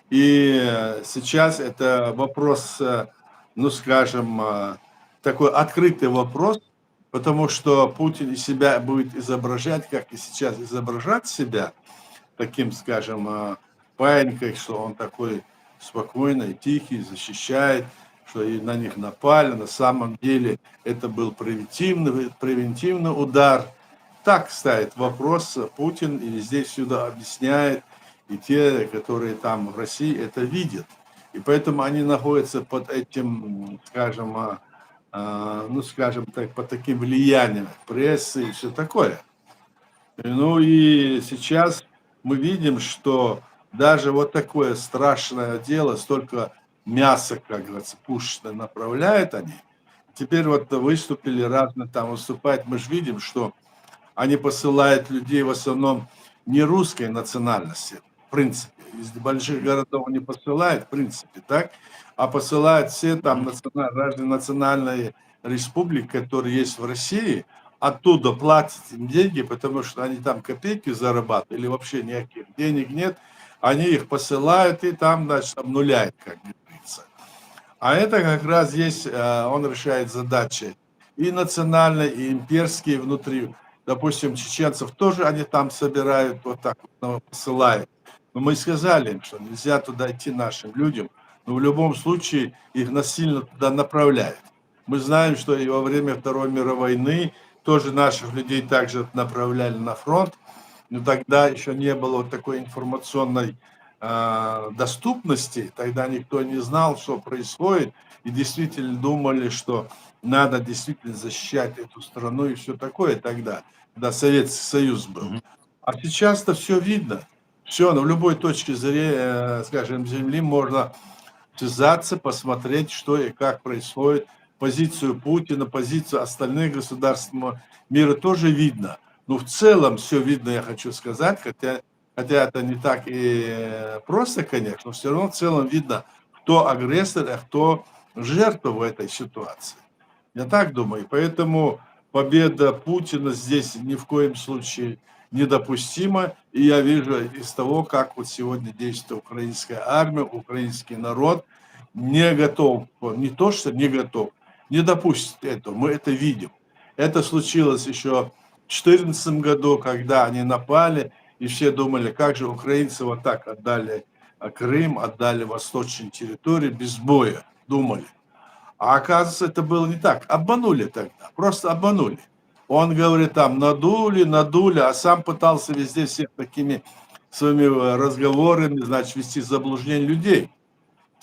И сейчас это вопрос, ну скажем, такой открытый вопрос, потому что Путин из себя будет изображать, как и сейчас изображать себя, таким, скажем, паинькой, что он такой спокойный, тихий, защищает, что и на них напали. На самом деле это был превентивный удар. Так ставит вопрос Путин, и здесь сюда объясняет, и те, которые там в России, это видят. И поэтому они находятся под этим, скажем, ну, скажем так, под таким влиянием прессы и все такое. Ну и сейчас мы видим, что даже вот такое страшное дело, столько мяса, как говорится, пушечно направляют они. Теперь вот выступили разные там выступают, мы же видим, что они посылают людей в основном не русской национальности, в принципе. Из больших городов они посылают, в принципе, так? А посылают все там разные национальные республики, которые есть в России, оттуда платят им деньги, потому что они там копейки зарабатывают, или вообще никаких денег нет. Они их посылают и там, значит, обнуляют, как говорится. А это как раз здесь он решает задачи и национальные, и имперские внутри. Допустим, чеченцев тоже они там собирают, вот так вот посылают. Но мы сказали им, что нельзя туда идти нашим людям, но в любом случае их насильно туда направляют. Мы знаем, что и во время Второй мировой войны тоже наших людей также направляли на фронт, но тогда еще не было вот такой информационной доступности, тогда никто не знал, что происходит, и действительно думали, что надо действительно защищать эту страну и все такое тогда, когда Советский Союз был. А сейчас-то все видно, все, в любой точке зрения, скажем, земли можно связаться, посмотреть, что и как происходит, позицию Путина, позицию остальных государств мира тоже видно. Но в целом все видно, я хочу сказать, хотя это не так и просто, конечно, но все равно в целом видно, кто агрессор, а кто жертва в этой ситуации. Я так думаю. Поэтому победа Путина здесь ни в коем случае недопустима. И я вижу из того, как вот сегодня действует украинская армия, украинский народ не готов, не то что не готов, не допустит этого. Мы это видим. Это случилось еще в 2014 году, когда они напали, и все думали, как же украинцы вот так отдали Крым, отдали восточные территории без боя, думали. А оказывается, это было не так. Обманули тогда, просто обманули. Он говорит, там, надули, а сам пытался везде всех такими своими разговорами, значит, вести в заблуждение людей.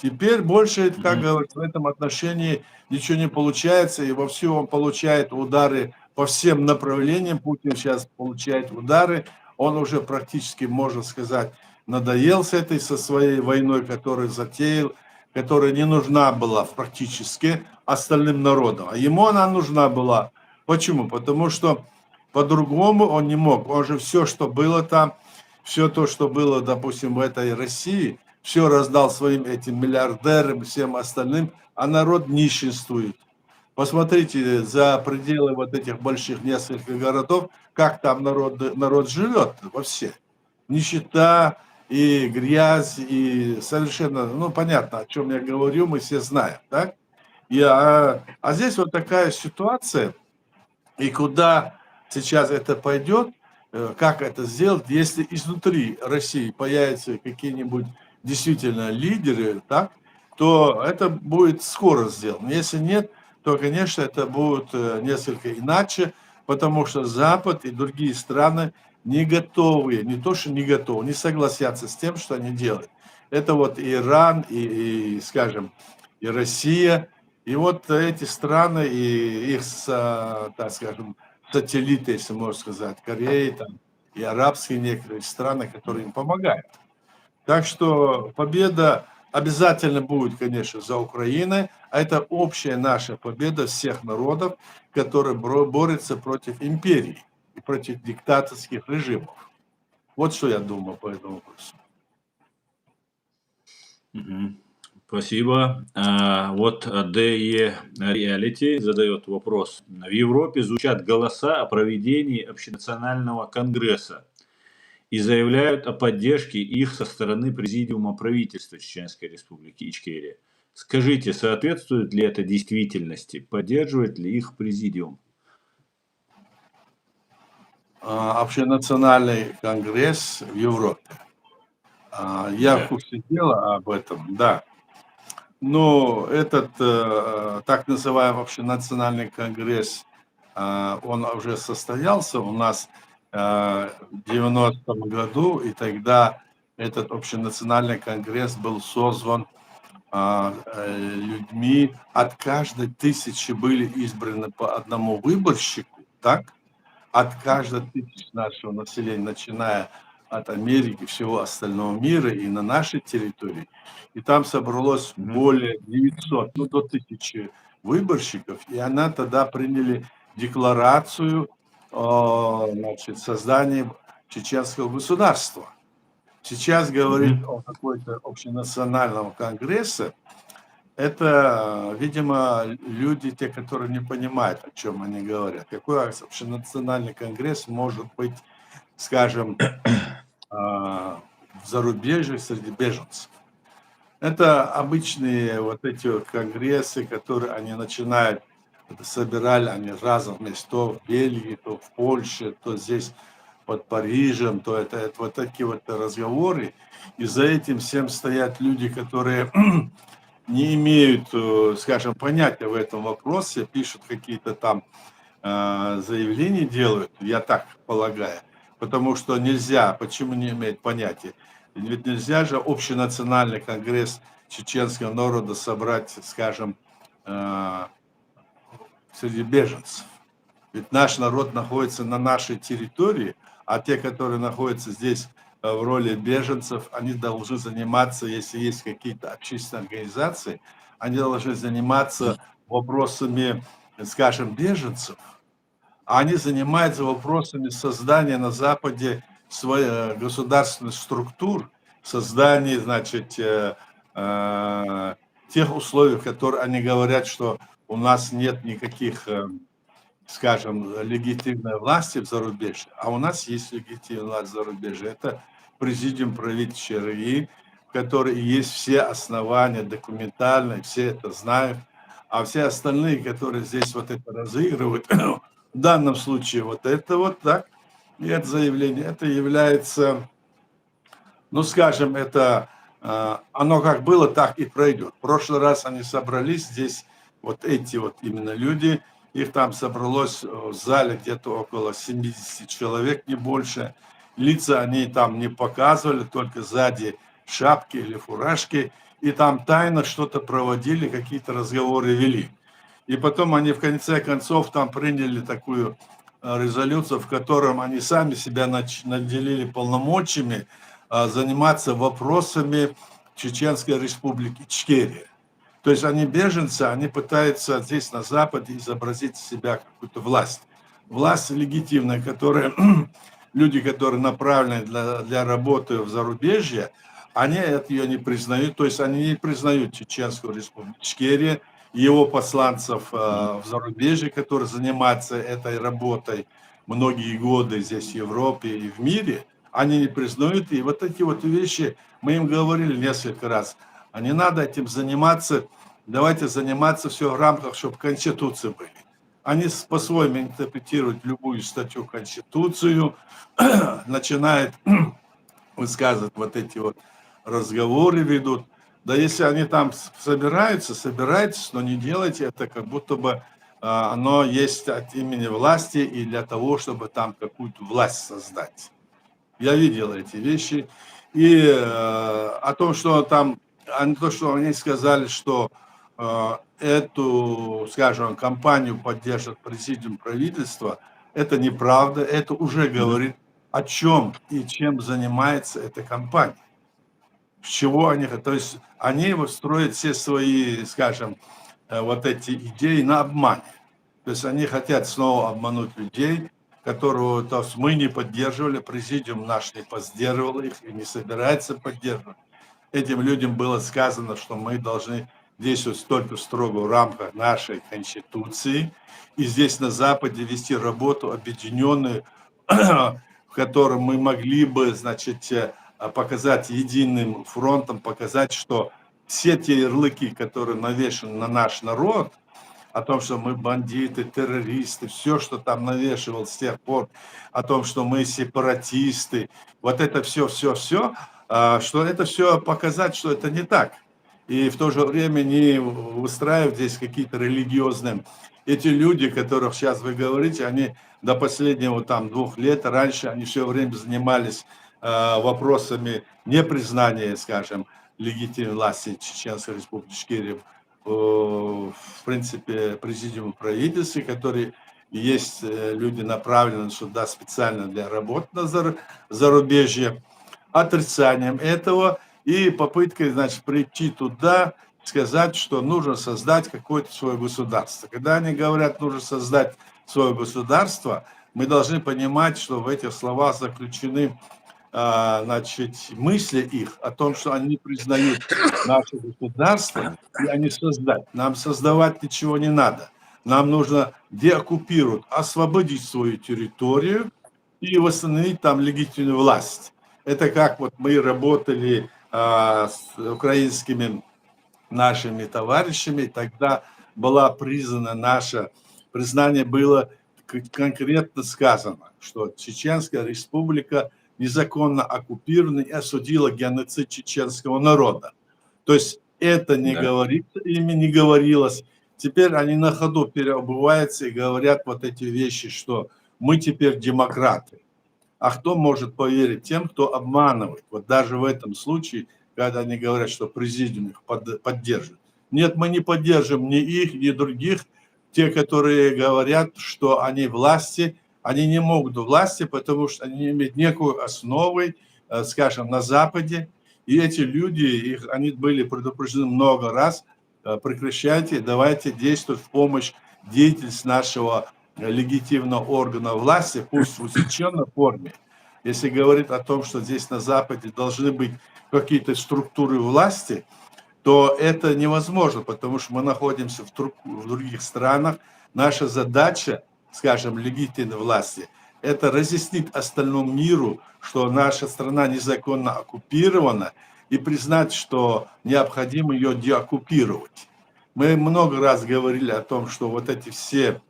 Теперь больше, как говорится, в этом отношении ничего не получается, и во всем он получает удары по всем направлениям. Путин сейчас получает удары он уже практически, можно сказать, надоел со своей войной, которую затеял, которая не нужна была практически остальным народам. А ему она нужна была. Почему? Потому что по-другому он не мог. Он же все, что было там, все то, что было, допустим, в этой России, все раздал своим этим миллиардерам, всем остальным, а народ нищенствует. Посмотрите за пределы вот этих больших нескольких городов, как там народ живет вообще. Нищета и грязь, и совершенно, ну, понятно, о чем я говорю, мы все знаем, так? А здесь вот такая ситуация, и куда сейчас это пойдет, как это сделать, если изнутри России появятся какие-нибудь действительно лидеры, так, то это будет скоро сделано. Если нет, то, конечно, это будет несколько иначе, потому что Запад и другие страны не готовы, не то что не готовы, не согласятся с тем, что они делают. Это вот и Иран, скажем, и Россия, и вот эти страны и их, так скажем, сателлиты, если можно сказать, Кореи там, и арабские некоторые страны, которые им помогают. Так что победа обязательно будет, конечно, за Украиной, а это общая наша победа всех народов, которые борются против империи и против диктаторских режимов. Вот что я думаю по этому вопросу. Спасибо. Вот DE Reality задает вопрос. В Европе звучат голоса о проведении общенационального конгресса и заявляют о поддержке их со стороны Президиума правительства Чеченской Республики Ичкерия. Скажите, соответствует ли это действительности? Поддерживает ли их Президиум? Общенациональный конгресс в Европе. Я в курсе дела об этом, да. Но этот так называемый общенациональный конгресс, он уже состоялся у нас в 90-м году, и тогда этот общенациональный конгресс был созван людьми, от каждой тысячи были избраны по одному выборщику, так? От каждой тысячи нашего населения, начиная от Америки, всего остального мира и на нашей территории. И там собралось более 900, ну до 1000 выборщиков, и она тогда приняли декларацию о, значит, создании чеченского государства. Сейчас говорить о какой-то общенациональном конгрессе, это, видимо, люди, те, которые не понимают, о чем они говорят. Какой общенациональный конгресс может быть, скажем, в зарубежье среди беженцев? Это обычные вот эти конгрессы, которые они начинают, собирали они разных мест, то в Бельгии, то в Польше, то здесь под Парижем, то это вот такие вот разговоры. И за этим всем стоят люди, которые не имеют, скажем, понятия в этом вопросе, пишут какие-то там заявления, делают, я так полагаю, потому что нельзя, почему не имеют понятия? Ведь нельзя же общенациональный конгресс чеченского народа собрать, скажем, среди беженцев. Ведь наш народ находится на нашей территории, а те, которые находятся здесь в роли беженцев, они должны заниматься, если есть какие-то общественные организации, они должны заниматься вопросами, скажем, беженцев, а они занимаются вопросами создания на Западе своих государственных структур, создания, значит, тех условий, в которых они говорят, что у нас нет никаких, скажем, легитимной власти в зарубежье, а у нас есть легитимная власть в зарубежье. Это президиум правительства РИ, в которой есть все основания документальные, все это знают, а все остальные, которые здесь вот это разыгрывают, в данном случае вот это вот, так, и это заявление, это является, ну, скажем, это, оно как было, так и пройдет. В прошлый раз они собрались здесь, вот эти вот именно люди, их там собралось в зале где-то около 70 человек, не больше. Лица они там не показывали, только сзади шапки или фуражки. И там тайно что-то проводили, какие-то разговоры вели. И потом они в конце концов там приняли такую резолюцию, в котором они сами себя наделили полномочиями заниматься вопросами Чеченской республики Ичкерия. То есть они беженцы, они пытаются здесь на Западе изобразить себя какую-то власть. Власть легитимная, которая, люди, которые направлены для работы в зарубежье, они ее не признают, то есть они не признают Чеченскую республику Ичкерия, его посланцев в зарубежье, которые занимаются этой работой многие годы здесь в Европе и в мире, они не признают. И вот эти вот вещи, мы им говорили несколько раз, а не надо этим заниматься, давайте заниматься все в рамках, чтобы Конституции были. Они по-своему интерпретируют любую статью Конституцию, начинают высказывать вот эти вот разговоры ведут. Да если они там собираются, но не делайте это, как будто бы оно есть от имени власти и для того, чтобы там какую-то власть создать. Я видел эти вещи. И о том, что там, то, что они сказали, что эту, скажем, кампанию поддержит президиум правительства, это неправда. Это уже говорит о чем и чем занимается эта кампания. С чего они, то есть они строят все свои, скажем, вот эти идеи на обмане. То есть они хотят снова обмануть людей, которого то есть мы не поддерживали, президиум наш не поддерживал их и не собирается поддерживать. Этим людям было сказано, что мы должны действовать только строго в рамках нашей Конституции и здесь на Западе вести работу объединенную, в которой мы могли бы, значит, показать единым фронтом, показать, что все те ярлыки, которые навешаны на наш народ, о том, что мы бандиты, террористы, все, что там навешивал с тех пор, о том, что мы сепаратисты, вот это все, что это все показать, что это не так. И в то же время не выстраивать здесь какие-то религиозные. Эти люди, о которых сейчас вы говорите, они до последнего там 2 лет, раньше они все время занимались вопросами непризнания, скажем, легитимной власти Чеченской республики Ичкерия, в принципе, президиум правительства, которые есть люди, направленные сюда специально для работы на зарубежье, отрицанием этого и попыткой, значит, прийти туда, сказать, что нужно создать какое-то свое государство. Когда они говорят, нужно создать свое государство, мы должны понимать, что в этих словах заключены значит, мысли их о том, что они признают наше государство, и они создать. Нам создавать ничего не надо. Нам нужно деоккупировать, освободить свою территорию и восстановить там легитимную власть. Это как вот мы работали с украинскими нашими товарищами, тогда была признана наше признание, было конкретно сказано, что Чеченская республика незаконно оккупирована и осудила геноцид чеченского народа. То есть это не говорится, ими не говорилось. Теперь они на ходу переобуваются и говорят вот эти вещи, что мы теперь демократы. А кто может поверить тем, кто обманывает? Вот даже в этом случае, когда они говорят, что президиум их поддержит. Нет, мы не поддержим ни их, ни других. Те, которые говорят, что они власти, они не могут власти, потому что они имеют некую основу, скажем, на Западе. И эти люди, они были предупреждены много раз, прекращайте, давайте действовать в помощь деятельности нашего легитимного органа власти, пусть в усеченной форме. Если говорить о том, что здесь на Западе должны быть какие-то структуры власти, то это невозможно, потому что мы находимся в других странах. Наша задача, скажем, легитимной власти, это разъяснить остальному миру, что наша страна незаконно оккупирована, и признать, что необходимо ее деоккупировать. Мы много раз говорили о том, что вот эти все,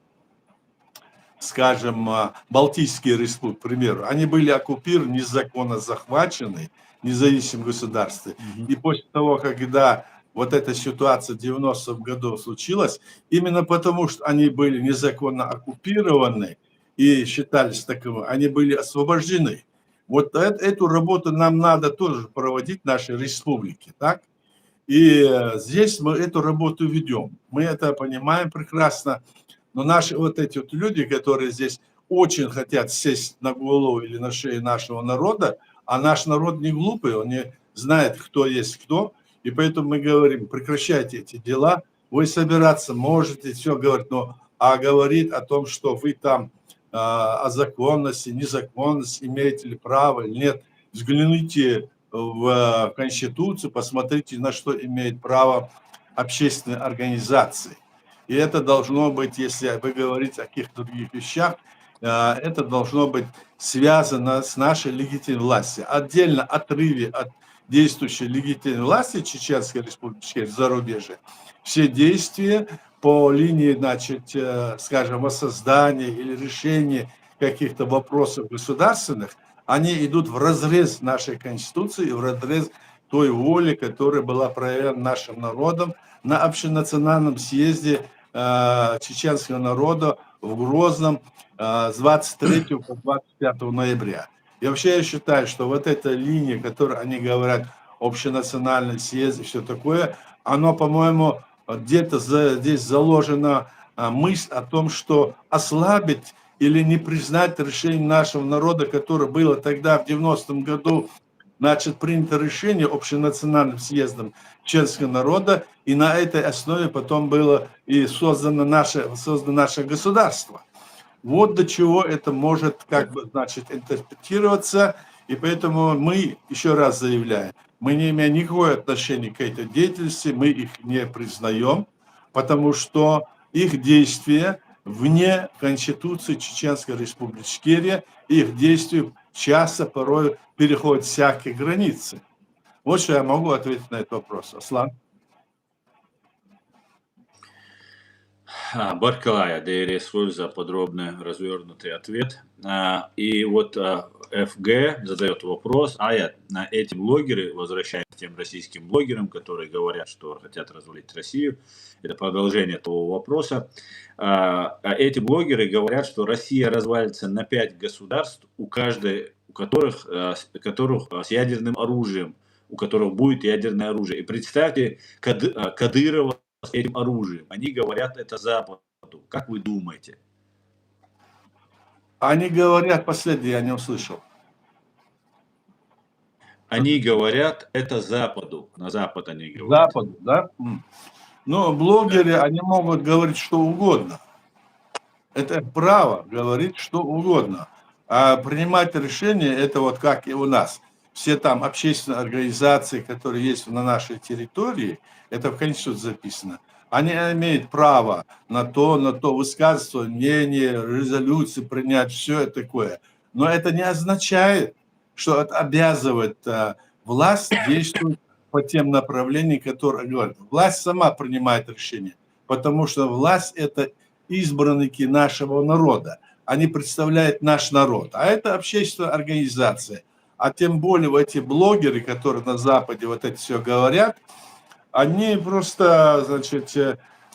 скажем, Балтийские республики, к примеру, они были оккупированы, незаконно захвачены, независимым государством. И после того, когда вот эта ситуация в 90-м году случилась, именно потому, что они были незаконно оккупированы и считались таковыми, они были освобождены. Вот эту работу нам надо тоже проводить в нашей республике, так? И здесь мы эту работу ведем. Мы это понимаем прекрасно. Но наши вот эти вот люди, которые здесь очень хотят сесть на голову или на шею нашего народа, а наш народ не глупый, он не знает, кто есть кто, и поэтому мы говорим, прекращайте эти дела, вы собираться можете, все говорить, но говорит о том, что вы там о законности, незаконности, имеете ли право или нет, взгляните в Конституцию, посмотрите, на что имеет право общественные организации. И это должно быть, если вы говорите о каких-то других вещах, это должно быть связано с нашей легитимной властью. Отдельно отрыве от действующей легитимной власти Чеченской Республики в зарубежье, все действия по линии, значит, скажем, воссоздания или решения каких-то вопросов государственных, они идут вразрез нашей Конституции и вразрез той воли, которая была проявлена нашим народом на общенациональном съезде чеченского народа в Грозном с 23 по 25 ноября. И вообще я считаю, что вот эта линия, которую они говорят, общенациональный съезд и все такое, оно, по-моему, где-то здесь заложена мысль о том, что ослабить или не признать решение нашего народа, которое было тогда в 90-м году, значит, принято решение общенациональным съездом чеченского народа, и на этой основе потом было и создано наше государство. Вот до чего это может, как бы, значит, интерпретироваться, и поэтому мы, еще раз заявляем, мы не имеем никакого отношения к этой деятельности, мы их не признаем, потому что их действия вне Конституции Чеченской Республики Ичкерия, их действия часто, порой переходят всякие границы. Вот что я могу ответить на этот вопрос. Аслан? Баркалая, Дейресвуль за подробный развернутый ответ. И вот ФГ задает вопрос, эти блогеры, возвращаясь к тем российским блогерам, которые говорят, что хотят развалить Россию, это продолжение того вопроса, эти блогеры говорят, что Россия развалится на 5 государств, у которых с ядерным оружием, у которых будет ядерное оружие. И представьте, Кадырова с этим оружием. Они говорят это Западу. Как вы думаете? Они говорят, последнее я не услышал. Они говорят это Западу. На Запад они говорят. Западу, да? Но блогеры, они могут говорить что угодно. Это право говорить что угодно. А принимать решения, это вот как и у нас. Все там общественные организации, которые есть на нашей территории, это в Конституции записано, они имеют право на то высказывать свое мнение, резолюции принять, все это такое. Но это не означает, что это обязывает власть действовать по тем направлениям, которые говорят. Власть сама принимает решения, потому что власть – это избранники нашего народа. Они представляют наш народ. А это общественная организация. А тем более эти блогеры, которые на Западе вот это все говорят, они просто, значит,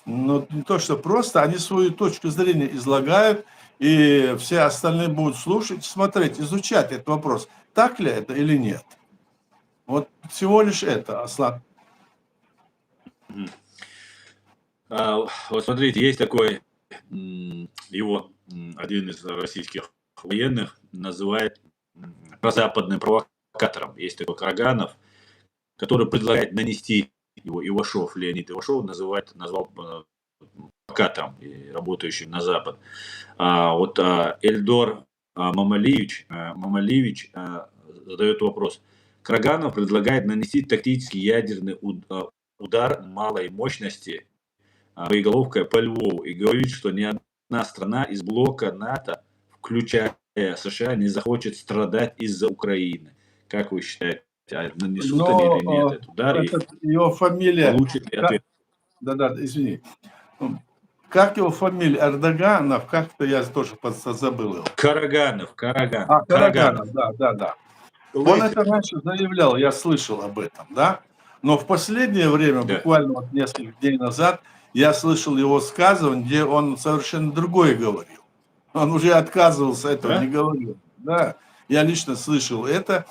ну не то что просто, они свою точку зрения излагают, и все остальные будут слушать, смотреть, изучать этот вопрос, так ли это или нет. Вот всего лишь это, Аслан. Вот смотрите, есть такой, его один из российских военных называет прозападным провокатором. Есть такой Караганов, который предлагает нанести его, Ивашов, Леонид Ивашов назвал провокатором, работающим на Запад. Вот Эльдор Мамалиевич задает вопрос. Караганов предлагает нанести тактический ядерный удар малой мощности боеголовкой по Львову и говорит, что ни одна страна из блока НАТО, включая США, не захочет страдать из-за Украины. Как вы считаете, нанесут они или нет этот удар? Его фамилия... Получит ли ответ? Да, извини. Как его фамилия? Эрдоганов? Как-то я тоже забыл его. Караганов. Караганов, да. Он это раньше заявлял, я слышал об этом, да? Но в последнее время, буквально вот несколько дней назад, я слышал его высказывание, где он совершенно другое говорил. Он уже отказывался этого, не говорил. Да, я лично слышал это,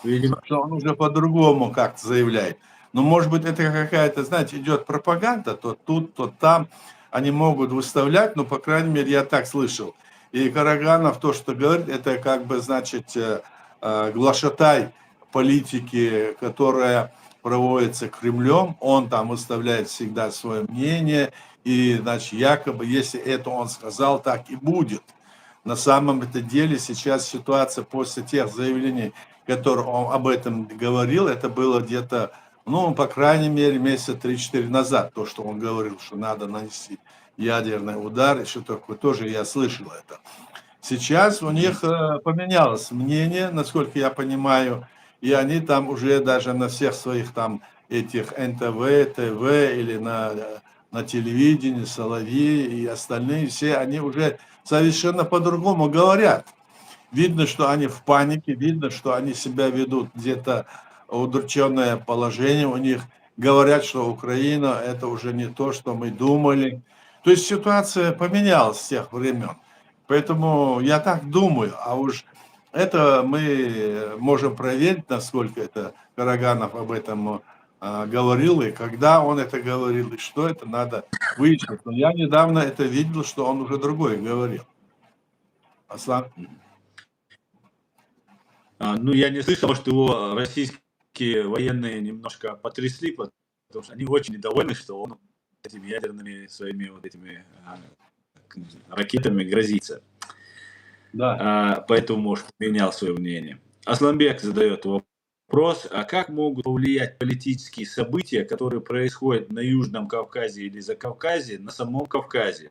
что он уже по-другому как-то заявляет. Но, может быть, это какая-то, знаете, идет пропаганда, то тут, то там. Они могут выставлять, но, по крайней мере, я так слышал. И Караганов то, что говорит, это как бы, значит, глашатай политики, которая проводится Кремлем. Он там выставляет всегда свое мнение. И, значит, якобы, если это он сказал, так и будет. На самом деле сейчас ситуация после тех заявлений, которые он об этом говорил, это было где-то, ну, по крайней мере, месяца 3-4 назад, то, что он говорил, что надо нанести ядерный удар, еще такое, тоже я слышал это. Сейчас у них поменялось мнение, насколько я понимаю, и они там уже даже на всех своих там этих НТВ, ТВ или на телевидении, Соловей и остальные все, они уже совершенно по-другому говорят. Видно, что они в панике, видно, что они себя ведут где-то удрученное положение у них. Говорят, что Украина это уже не то, что мы думали. То есть ситуация поменялась с тех времен. Поэтому я так думаю, а уж это мы можем проверить, насколько это Караганов об этом говорил, и когда он это говорил, и что это надо выяснить. Но я недавно это видел, что он уже другое говорил. Аслан? Ну, я не слышал, что его российские военные немножко потрясли, потому что они очень недовольны, что он этими ядерными своими вот этими ракетами грозится. Да. Поэтому, может, менял свое мнение. Асланбек задает вопрос, а как могут повлиять политические события, которые происходят на Южном Кавказе или Закавказье, на самом Кавказе?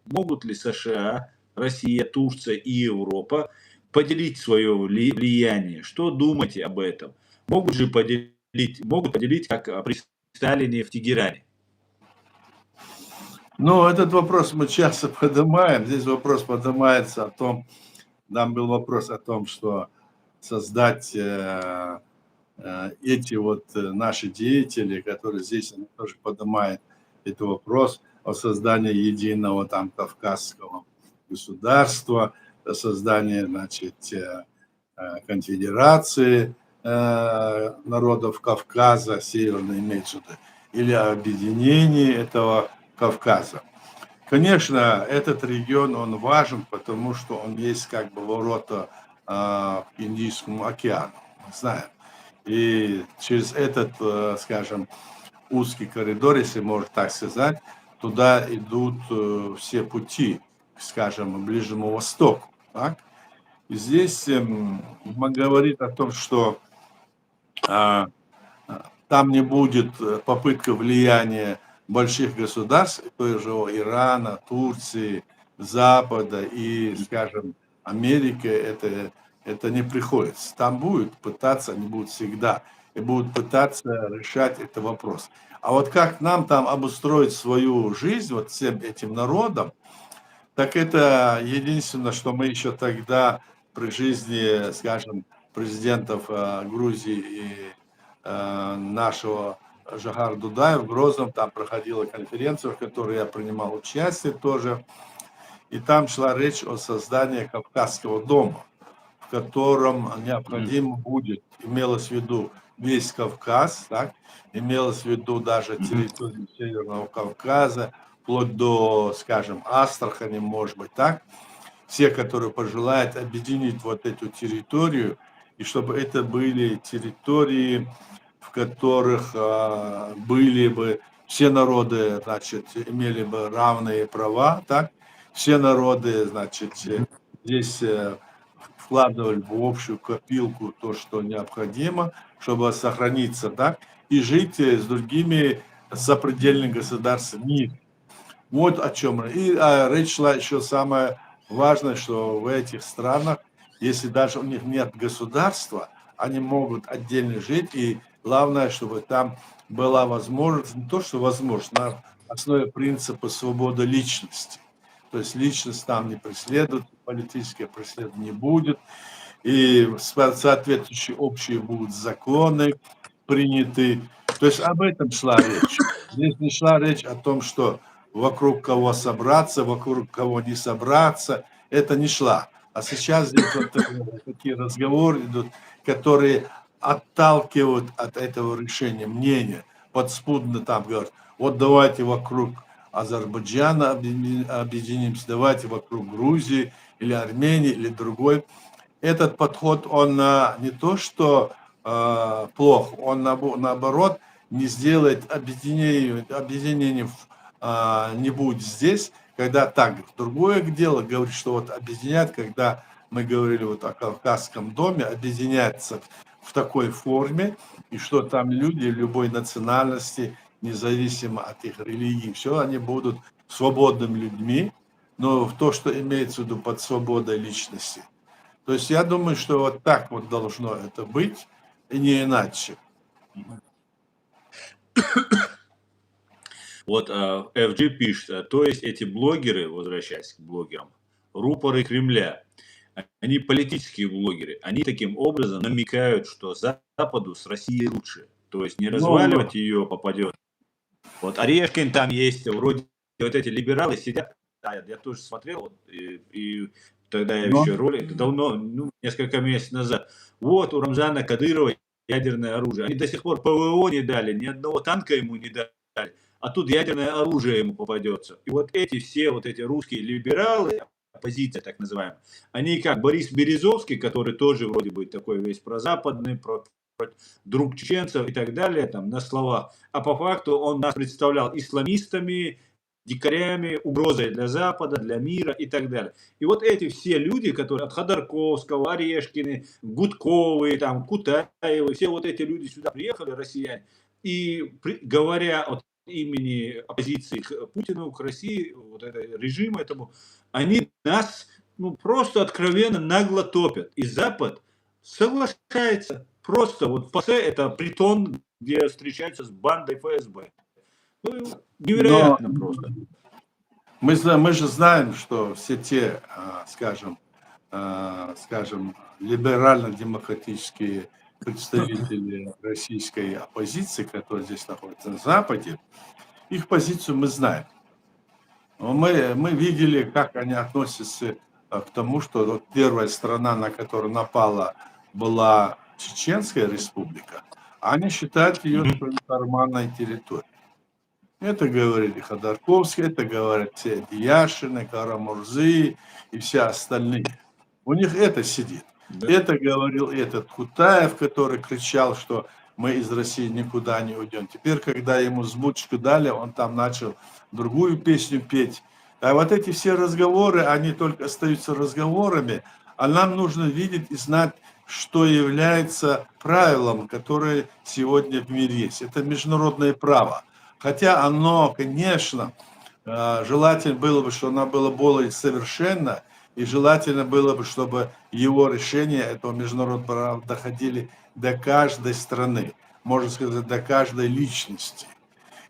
Могут ли США, Россия, Турция и Европа поделить свое влияние? Что думаете об этом? Могут поделить, как при Сталине в Тегеране? Ну, этот вопрос мы часто поднимаем. Здесь вопрос поднимается о том, там был вопрос о том, что создать эти вот наши деятели, которые здесь они тоже поднимают этот вопрос о создании единого там кавказского государства, о создании, значит, конфедерации народов Кавказа, Северной имеется в виду, или объединении этого Кавказа. Конечно, этот регион, он важен, потому что он есть как бы ворота к Индийскому океану, мы знаем. И через этот, скажем, узкий коридор, если можно так сказать, туда идут все пути, скажем, к Ближнему Востоку. Так? И здесь мы говорим о том, что там не будет попытка влияния больших государств, той же Ирана, Турции, Запада и, скажем, Америки, это не приходится. Там будут пытаться, они будут всегда, и будут пытаться решать этот вопрос. А вот как нам там обустроить свою жизнь, вот всем этим народам, так это единственное, что мы еще тогда при жизни, скажем, президентов Грузии и нашего Жахар Дудаев в Грозном, там проходила конференция, в которой я принимал участие тоже, и там шла речь о создании Кавказского дома, в котором необходимо будет, имелось в виду весь Кавказ, так, имелось в виду даже территорию Северного Кавказа, вплоть до, скажем, Астрахани, может быть, так, все, которые пожелают объединить вот эту территорию, и чтобы это были территории, в которых были бы все народы, значит, имели бы равные права, так? Все народы, значит, здесь вкладывали в общую копилку то, что необходимо, чтобы сохраниться, так? И жить с другими сопредельными государствами мира. Вот о чем. И речь шла еще самое важное, что в этих странах, если даже у них нет государства, они могут отдельно жить, и главное, чтобы там была возможность, не то что возможность, на основе принципа свободы личности. То есть личность там не преследует, политическое преследование не будет, и соответствующие общие будут законы приняты. То есть об этом шла речь. Здесь не шла речь о том, что вокруг кого собраться, вокруг кого не собраться. Это не шла. А сейчас здесь вот такие разговоры идут, которые отталкивают от этого решения мнения. Подспудно там говорят, вот давайте вокруг Азербайджана объединимся, давайте вокруг Грузии или Армении или другой. Этот подход, он не то что плох, он наоборот не сделает объединение не будет здесь, когда так. Другое дело говорит, что вот объединять, когда мы говорили вот о Кавказском доме, объединяться в такой форме, и что там люди любой национальности, независимо от их религии, все, они будут свободными людьми, но в то, что имеется в виду под свободой личности. То есть я думаю, что вот так вот должно это быть, и не иначе. Вот FG пишет, то есть эти блогеры, возвращаясь к блогерам, рупоры Кремля, они политические блогеры, они таким образом намекают, что Западу с Россией лучше. То есть не разваливать ее попадет. Вот Орешкин там есть, вроде вот эти либералы сидят, да, я тоже смотрел, вот, и тогда я еще ролик, давно, несколько месяцев назад, вот у Рамзана Кадырова ядерное оружие. Они до сих пор ПВО не дали, ни одного танка ему не дали. А тут ядерное оружие ему попадется. И вот эти все вот эти русские либералы, оппозиция так называемая, они как Борис Березовский, который тоже вроде бы такой весь прозападный, друг чеченцев и так далее, там на словах. А по факту он нас представлял исламистами, дикарями, угрозой для Запада, для мира и так далее. И вот эти все люди, которые от Ходорковского, Орешкины, Гудковы, там, Кутаевы, все вот эти люди сюда приехали, россияне, и говоря от имени оппозиции к Путину, к России, вот это режиму этому, они нас просто откровенно нагло топят. И Запад соглашается. Просто вот ФСБ это притон, где встречаются с бандой ФСБ. Невероятно просто. Мы же знаем, что все те, скажем, либерально-демократические представители российской оппозиции, которые здесь находятся на Западе, их позицию мы знаем. Мы видели, как они относятся к тому, что вот первая страна, на которую напала, была Чеченская республика. Они считают ее своей карманной территорией. Это говорили Ходорковский, это говорят все Яшины, Карамурзы и все остальные. У них это сидит. Да. Это говорил этот Кутаев, который кричал, что мы из России никуда не уйдем. Теперь, когда ему сбучку дали, он там начал другую песню петь. А вот эти все разговоры, они только остаются разговорами, а нам нужно видеть и знать, что является правилом, которое сегодня в мире есть. Это международное право. Хотя оно, конечно, желательно было бы, чтобы оно было более совершенно, и желательно было бы, чтобы его решения этого международного права доходили до каждой страны, можно сказать, до каждой личности.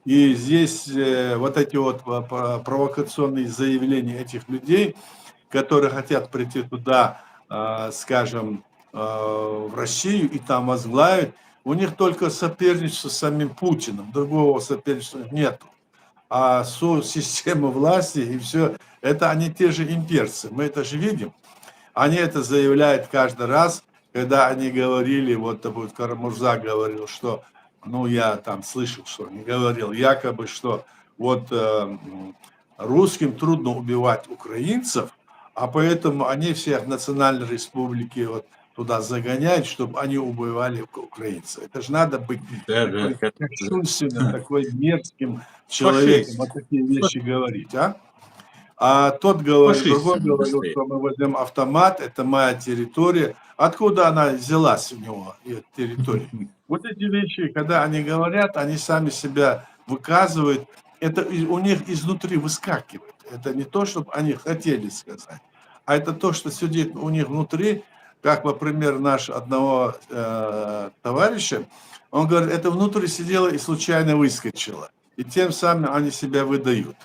И здесь вот эти вот провокационные заявления этих людей, которые хотят прийти туда, скажем, в Россию и там возглавить, у них только соперничество с самим Путиным, другого соперничества нету. А система власти и все, это они те же имперцы, мы это же видим. Они это заявляют каждый раз, когда они говорили, вот Карамурза говорил, что, я там слышал, что он говорил, якобы, что вот русским трудно убивать украинцев, а поэтому они всех национальные республики вот туда загоняют, чтобы они убивали украинцев. Это же надо быть кощунственным, такой мерзким человеком, вот такие вещи говорить, а? А тот говорит, другой говорил, что мы возьмем автомат, это моя территория. Откуда она взялась у него, ее территория? Вот эти вещи, когда они говорят, они сами себя выказывают, это у них изнутри выскакивает. Это не то, чтобы они хотели сказать, а это то, что сидит у них внутри, как, например, наш одного товарища, он говорит, это внутри сидело и случайно выскочило. И тем самым они себя выдают.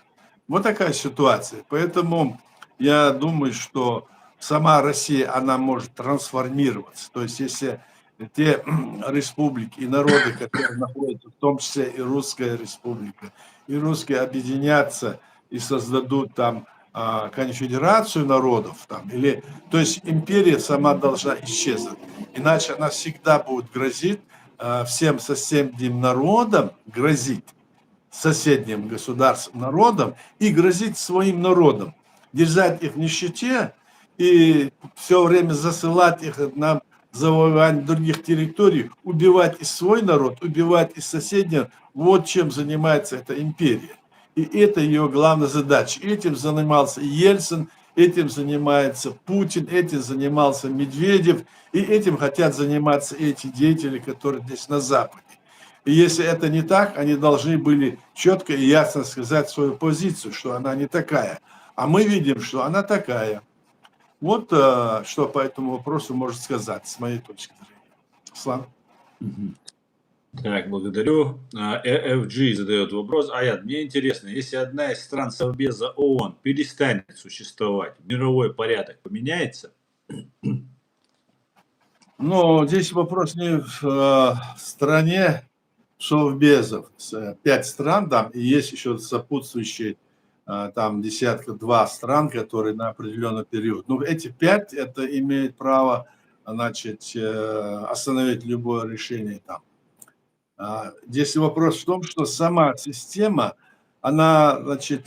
Вот такая ситуация. Поэтому я думаю, что сама Россия, она может трансформироваться. То есть, если те республики и народы, которые находятся, в том числе и Русская республика, и русские объединятся и создадут там конфедерацию народов, там, то есть империя сама должна исчезнуть. Иначе она всегда будет грозить всем соседним народам, грозить соседним государствам, народам и грозить своим народам, держать их в нищете и все время засылать их на завоевание других территорий, убивать и свой народ, убивать и соседних. Вот чем занимается эта империя. И это ее главная задача. Этим занимался Ельцин, этим занимается Путин, этим занимался Медведев, и этим хотят заниматься эти деятели, которые здесь на Западе. И если это не так, они должны были четко и ясно сказать свою позицию, что она не такая. А мы видим, что она такая. Вот что по этому вопросу может сказать, с моей точки зрения. Слава. Так, благодарю. FG задает вопрос. Аят, мне интересно, если одна из стран Совбеза ООН перестанет существовать, мировой порядок поменяется? Ну, здесь вопрос не в стране Совбезов. 5 стран там, и есть еще сопутствующие там десятка-два стран, которые на определенный период. Но эти 5, это имеет право, значит, остановить любое решение там. Здесь вопрос в том, что сама система, она, значит,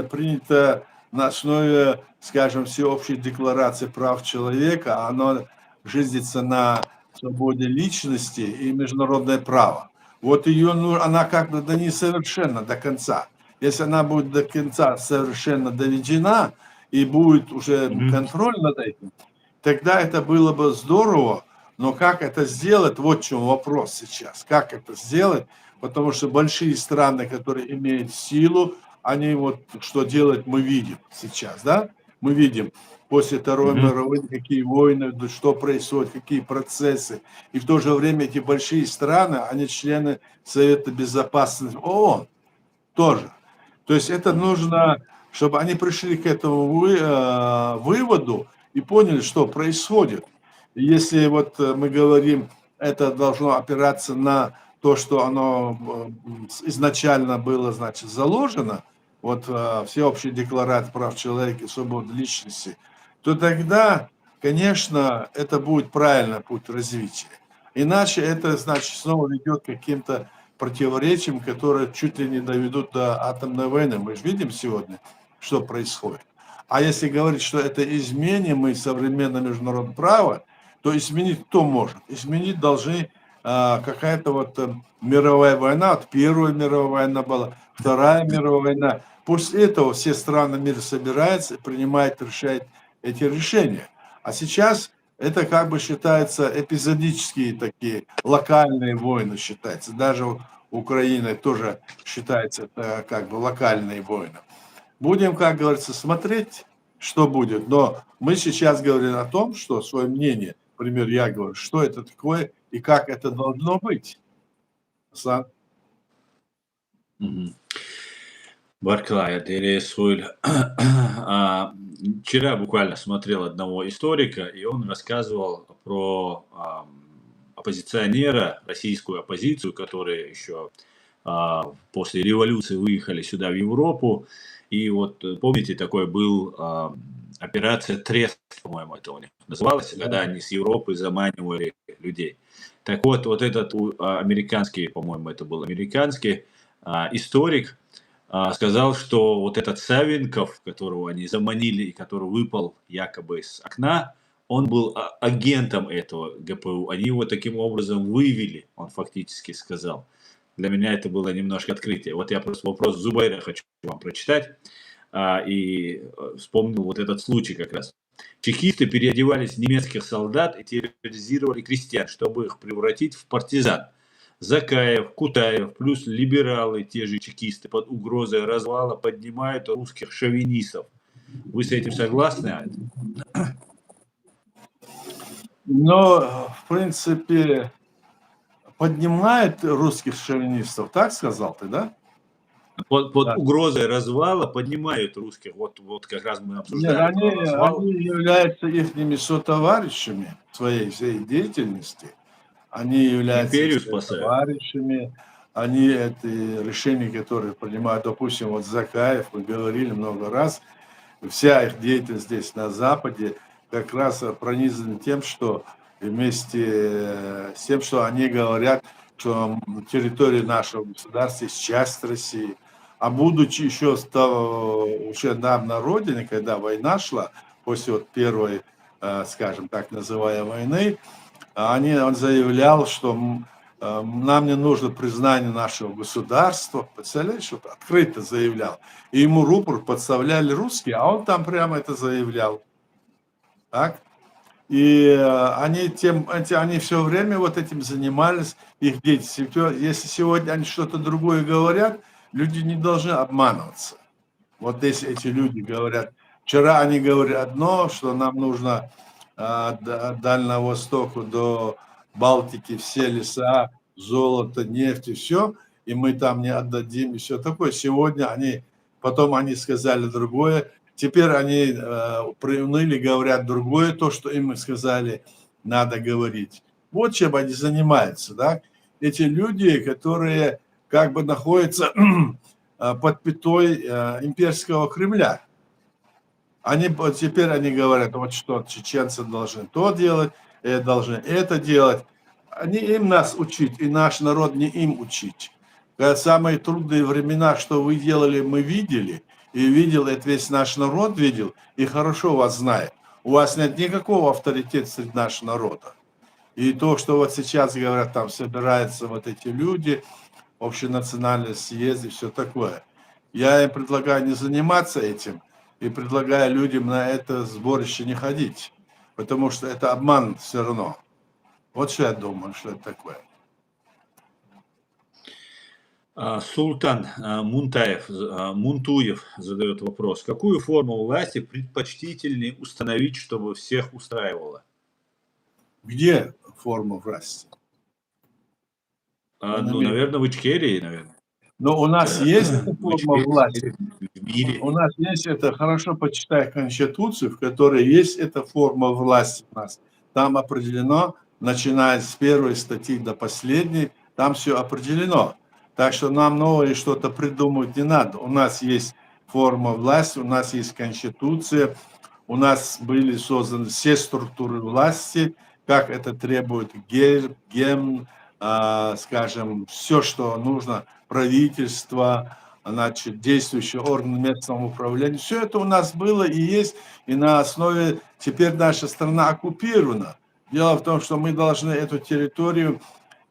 принята на основе, скажем, всеобщей декларации прав человека, она жизнится на свободе личности и международное право. Вот ее, она как бы да не совершенна до конца. Если она будет до конца совершенно доведена и будет уже контроль над этим, тогда это было бы здорово. Но как это сделать, вот в чем вопрос сейчас. Как это сделать? Потому что большие страны, которые имеют силу, они вот что делать мы видим сейчас, да? Мы видим после Второй мировой, какие войны, что происходит, какие процессы. И в то же время эти большие страны, они члены Совета Безопасности ООН тоже. То есть это нужно, чтобы они пришли к этому выводу и поняли, что происходит. Если вот мы говорим, это должно опираться на то, что оно изначально было, значит, заложено, вот всеобщая декларация прав человека и свободы личности, то тогда, конечно, это будет правильный путь развития. Иначе это, значит, снова ведет к каким-то противоречиям, которые чуть ли не доведут до атомной войны. Мы же видим сегодня, что происходит. А если говорить, что это изменим мы современное международное право, то изменить кто может? Изменить должны какая-то вот мировая война. Вот Первая мировая война была, Вторая мировая война. После этого все страны мира собираются и принимают, решают эти решения. А сейчас это как бы считается эпизодические такие, локальные войны считаются. Даже Украина тоже считается это как бы локальные войны. Будем, как говорится, смотреть, что будет. Но мы сейчас говорим о том, что свое мнение, например, я говорю, что это такое и как это должно быть. Барклай, вчера буквально смотрел одного историка, и он рассказывал про оппозиционера, российскую оппозицию, которые еще после революции выехали сюда, в Европу. И вот помните, такой был операция Трест, по-моему, это у них называлось, когда они с Европы заманивали людей. Так вот, вот этот американский, по-моему, это был американский историк, сказал, что вот этот Савенков, которого они заманили и который выпал якобы с окна, он был агентом этого ГПУ. Они его таким образом вывели, он фактически сказал. Для меня это было немножко открытие. Вот я просто вопрос Зубайра хочу вам прочитать. И вспомнил вот этот случай как раз. Чекисты переодевались в немецких солдат и терроризировали крестьян, чтобы их превратить в партизан. Закаев, Кутаев, плюс либералы, те же чекисты, под угрозой развала поднимают русских шовинистов. Вы с этим согласны? Но, в принципе, поднимает русских шовинистов, так сказал ты, да? Под угрозой развала поднимают русских. Вот как раз мы обсуждали. Нет, они являются их сотоварищами своей всей деятельности. Они являются товарищами, они это решения, которые принимают, допустим, вот Закаев, мы говорили много раз, вся их деятельность здесь на Западе как раз пронизана тем, что вместе с тем, что они говорят, что территория нашего государства есть часть России. А будучи еще на родине, когда война шла, после вот первой, скажем так называемой войны, он заявлял, что нам не нужно признание нашего государства. Представляешь, вот открыто заявлял. И ему рупор подставляли русские, а он там прямо это заявлял. Так? И они все время вот этим занимались, их дети. Если сегодня они что-то другое говорят, люди не должны обманываться. Вот если эти люди говорят, вчера они говорят одно, что нам нужно от Дальнего Востока до Балтики все леса, золото, нефть и все, и мы там не отдадим, и все такое. Сегодня потом они сказали другое, теперь они приуныли, говорят другое, то, что им сказали, надо говорить. Вот чем они занимаются, да? Эти люди, которые как бы находятся под пятой имперского Кремля. Теперь они говорят, вот что чеченцы должны то делать, должны это делать. Они им нас учить, и наш народ не им учить. Когда самые трудные времена, что вы делали, мы видели, и видел, это весь наш народ видел, и хорошо вас знает. У вас нет никакого авторитета среди нашего народа. И то, что вот сейчас говорят, там собираются вот эти люди, общенациональные съезды, все такое. Я им предлагаю не заниматься этим, и предлагаю людям на это сборище не ходить, потому что это обман все равно. Вот что я думаю, что это такое. Султан Мунтуев задает вопрос. Какую форму власти предпочтительнее установить, чтобы всех устраивало? Где форма власти? Наверное, в Ичкерии, наверное. Но у нас есть эта форма власти. В мире. У нас есть это, хорошо почитай Конституцию, в которой есть эта форма власти у нас. Там определено, начиная с первой статьи до последней, там все определено. Так что нам новое что-то придумывать не надо. У нас есть форма власти, у нас есть Конституция, у нас были созданы все структуры власти, как это требует гимн, скажем, все, что нужно, правительство, значит, действующие органы местного управления. Все это у нас было и есть, и на основе теперь наша страна оккупирована. Дело в том, что мы должны эту территорию,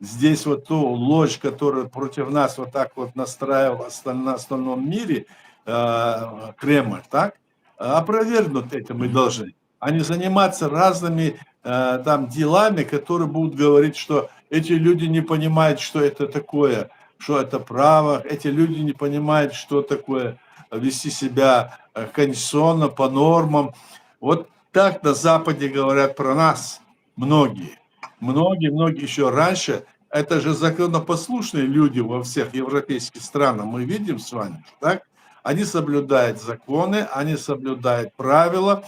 здесь вот ту ложь, которая против нас вот так вот настраивал на остальном мире, Кремль, так, опровергнуть это мы должны, а не заниматься разными там делами, которые будут говорить, что эти люди не понимают, что это такое, что это право, эти люди не понимают, что такое вести себя конституционно, по нормам. Вот так на Западе говорят про нас многие. Многие еще раньше. Это же законопослушные люди во всех европейских странах. Мы видим с вами, так? Они соблюдают законы, они соблюдают правила.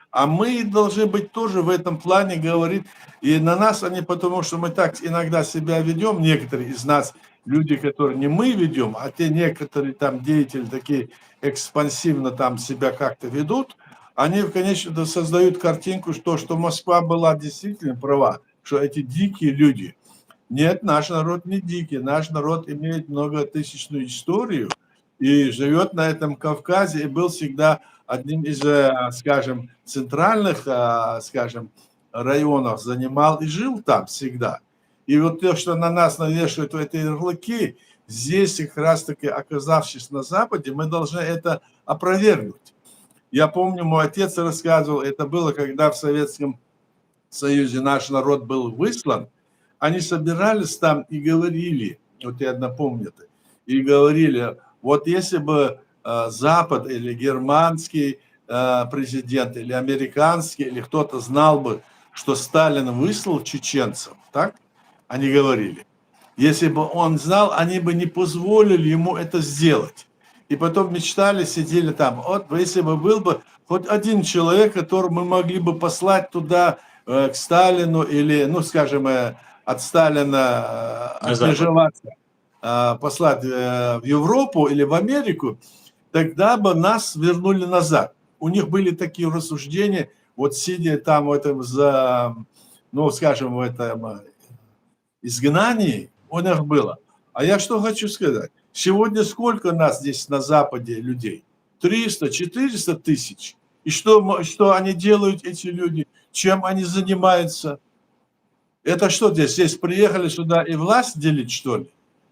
А мы должны быть тоже в этом плане говорить. И на нас они, потому что мы так иногда себя ведем, некоторые из нас, люди, которые не мы ведем, а те некоторые там деятели такие экспансивно там себя как-то ведут, они, конечно, создают картинку, что Москва была действительно права, что эти дикие люди. Нет, наш народ не дикий, наш народ имеет многотысячную историю и живет на этом Кавказе и был всегда одним из, скажем, центральных, скажем, районов занимал и жил там всегда. И вот то, что на нас навешивают эти ярлыки, здесь как раз-таки, оказавшись на Западе, мы должны это опровергнуть. Я помню, мой отец рассказывал, это было, когда в Советском Союзе наш народ был выслан, они собирались там и говорили, вот я напомню это, и говорили, вот если бы Запад или германский президент, или американский, или кто-то знал бы, что Сталин выслал чеченцев, так? Они говорили. Если бы он знал, они бы не позволили ему это сделать. И потом мечтали, сидели там. Вот если бы был бы хоть один человек, которого мы могли бы послать туда к Сталину, или, ну, скажем, от Сталина отмежеваться, послать в Европу или в Америку, тогда бы нас вернули назад. У них были такие рассуждения, вот сидя там в этом, ну, скажем, в этом изгнании, у них было. А я что хочу сказать. Сегодня сколько нас здесь на Западе людей? 300-400 тысяч. И что они делают, эти люди? Чем они занимаются? Это что здесь приехали сюда и власть делить, что ли?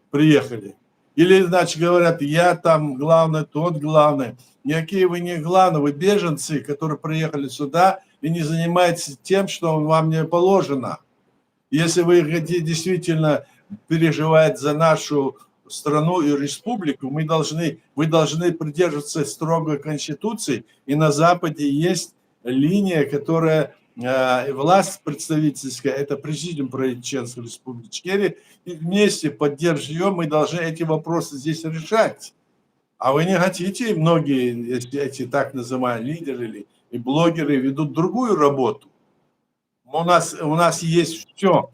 Приехали. Или, значит, говорят, я там главный, тот главный. Никакие вы не главные, вы беженцы, которые приехали сюда и не занимаетесь тем, что вам не положено. Если вы хотите действительно переживать за нашу страну и республику, вы должны придерживаться строгой конституции. И на Западе есть линия, которая власть представительская, это президиум правительства Республики Ичкерия, и вместе поддерживаем, мы должны эти вопросы здесь решать. А вы не хотите, многие эти так называемые лидеры и блогеры ведут другую работу. У нас есть все,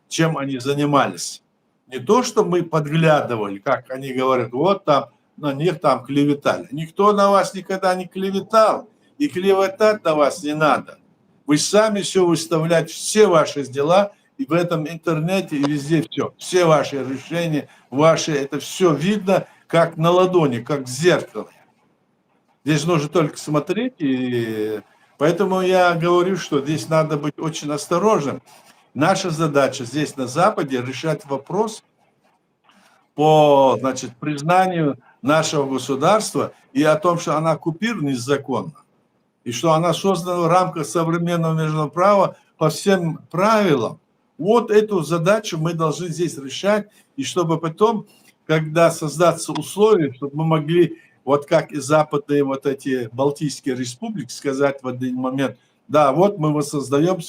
чем они занимались. Не то, что мы подглядывали, как они говорят, вот там, на них там клеветали. Никто на вас никогда не клеветал, и клеветать на вас не надо. Вы сами все выставляете, все ваши дела, и в этом интернете, и везде все. Все ваши решения, это все видно, как на ладони, как в зеркале. Здесь нужно только смотреть, и поэтому я говорю, что здесь надо быть очень осторожным. Наша задача здесь на Западе решать вопрос по, признанию нашего государства и о том, что она оккупирована незаконно, и что она создана в рамках современного международного права по всем правилам. Вот эту задачу мы должны здесь решать, и чтобы потом, когда создаться условия, чтобы мы могли, вот как и западные вот эти Балтийские республики, сказать в один момент, да, вот мы воссоздаем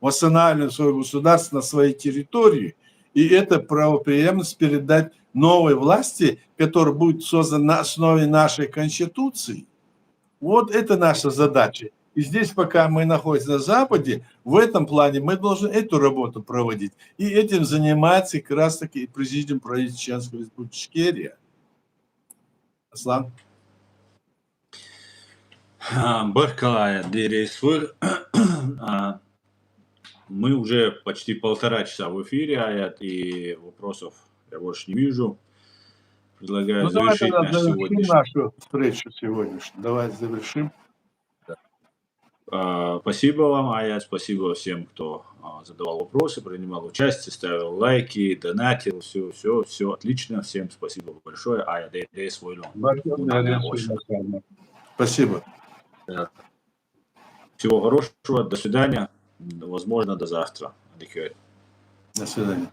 восстанавливаем свое государство на своей территории, и это правопреемность передать новой власти, которая будет создана на основе нашей Конституции. Вот это наша задача. И здесь, пока мы находимся на Западе, в этом плане мы должны эту работу проводить. И этим занимается как раз таки президиум правительства Республики Ичкерия. Аслан. Баркалая, мы уже почти 1,5 часа в эфире, Аят, и вопросов я больше не вижу. Предлагаю завершить нашу встречу сегодняшнюю. Давай завершим. Спасибо вам, Аят, спасибо всем, кто задавал вопросы, принимал участие, ставил лайки, донатил, все отлично. Всем спасибо большое. Аят, свой Спасибо. Всего хорошего, до свидания, возможно, до завтра. До свидания.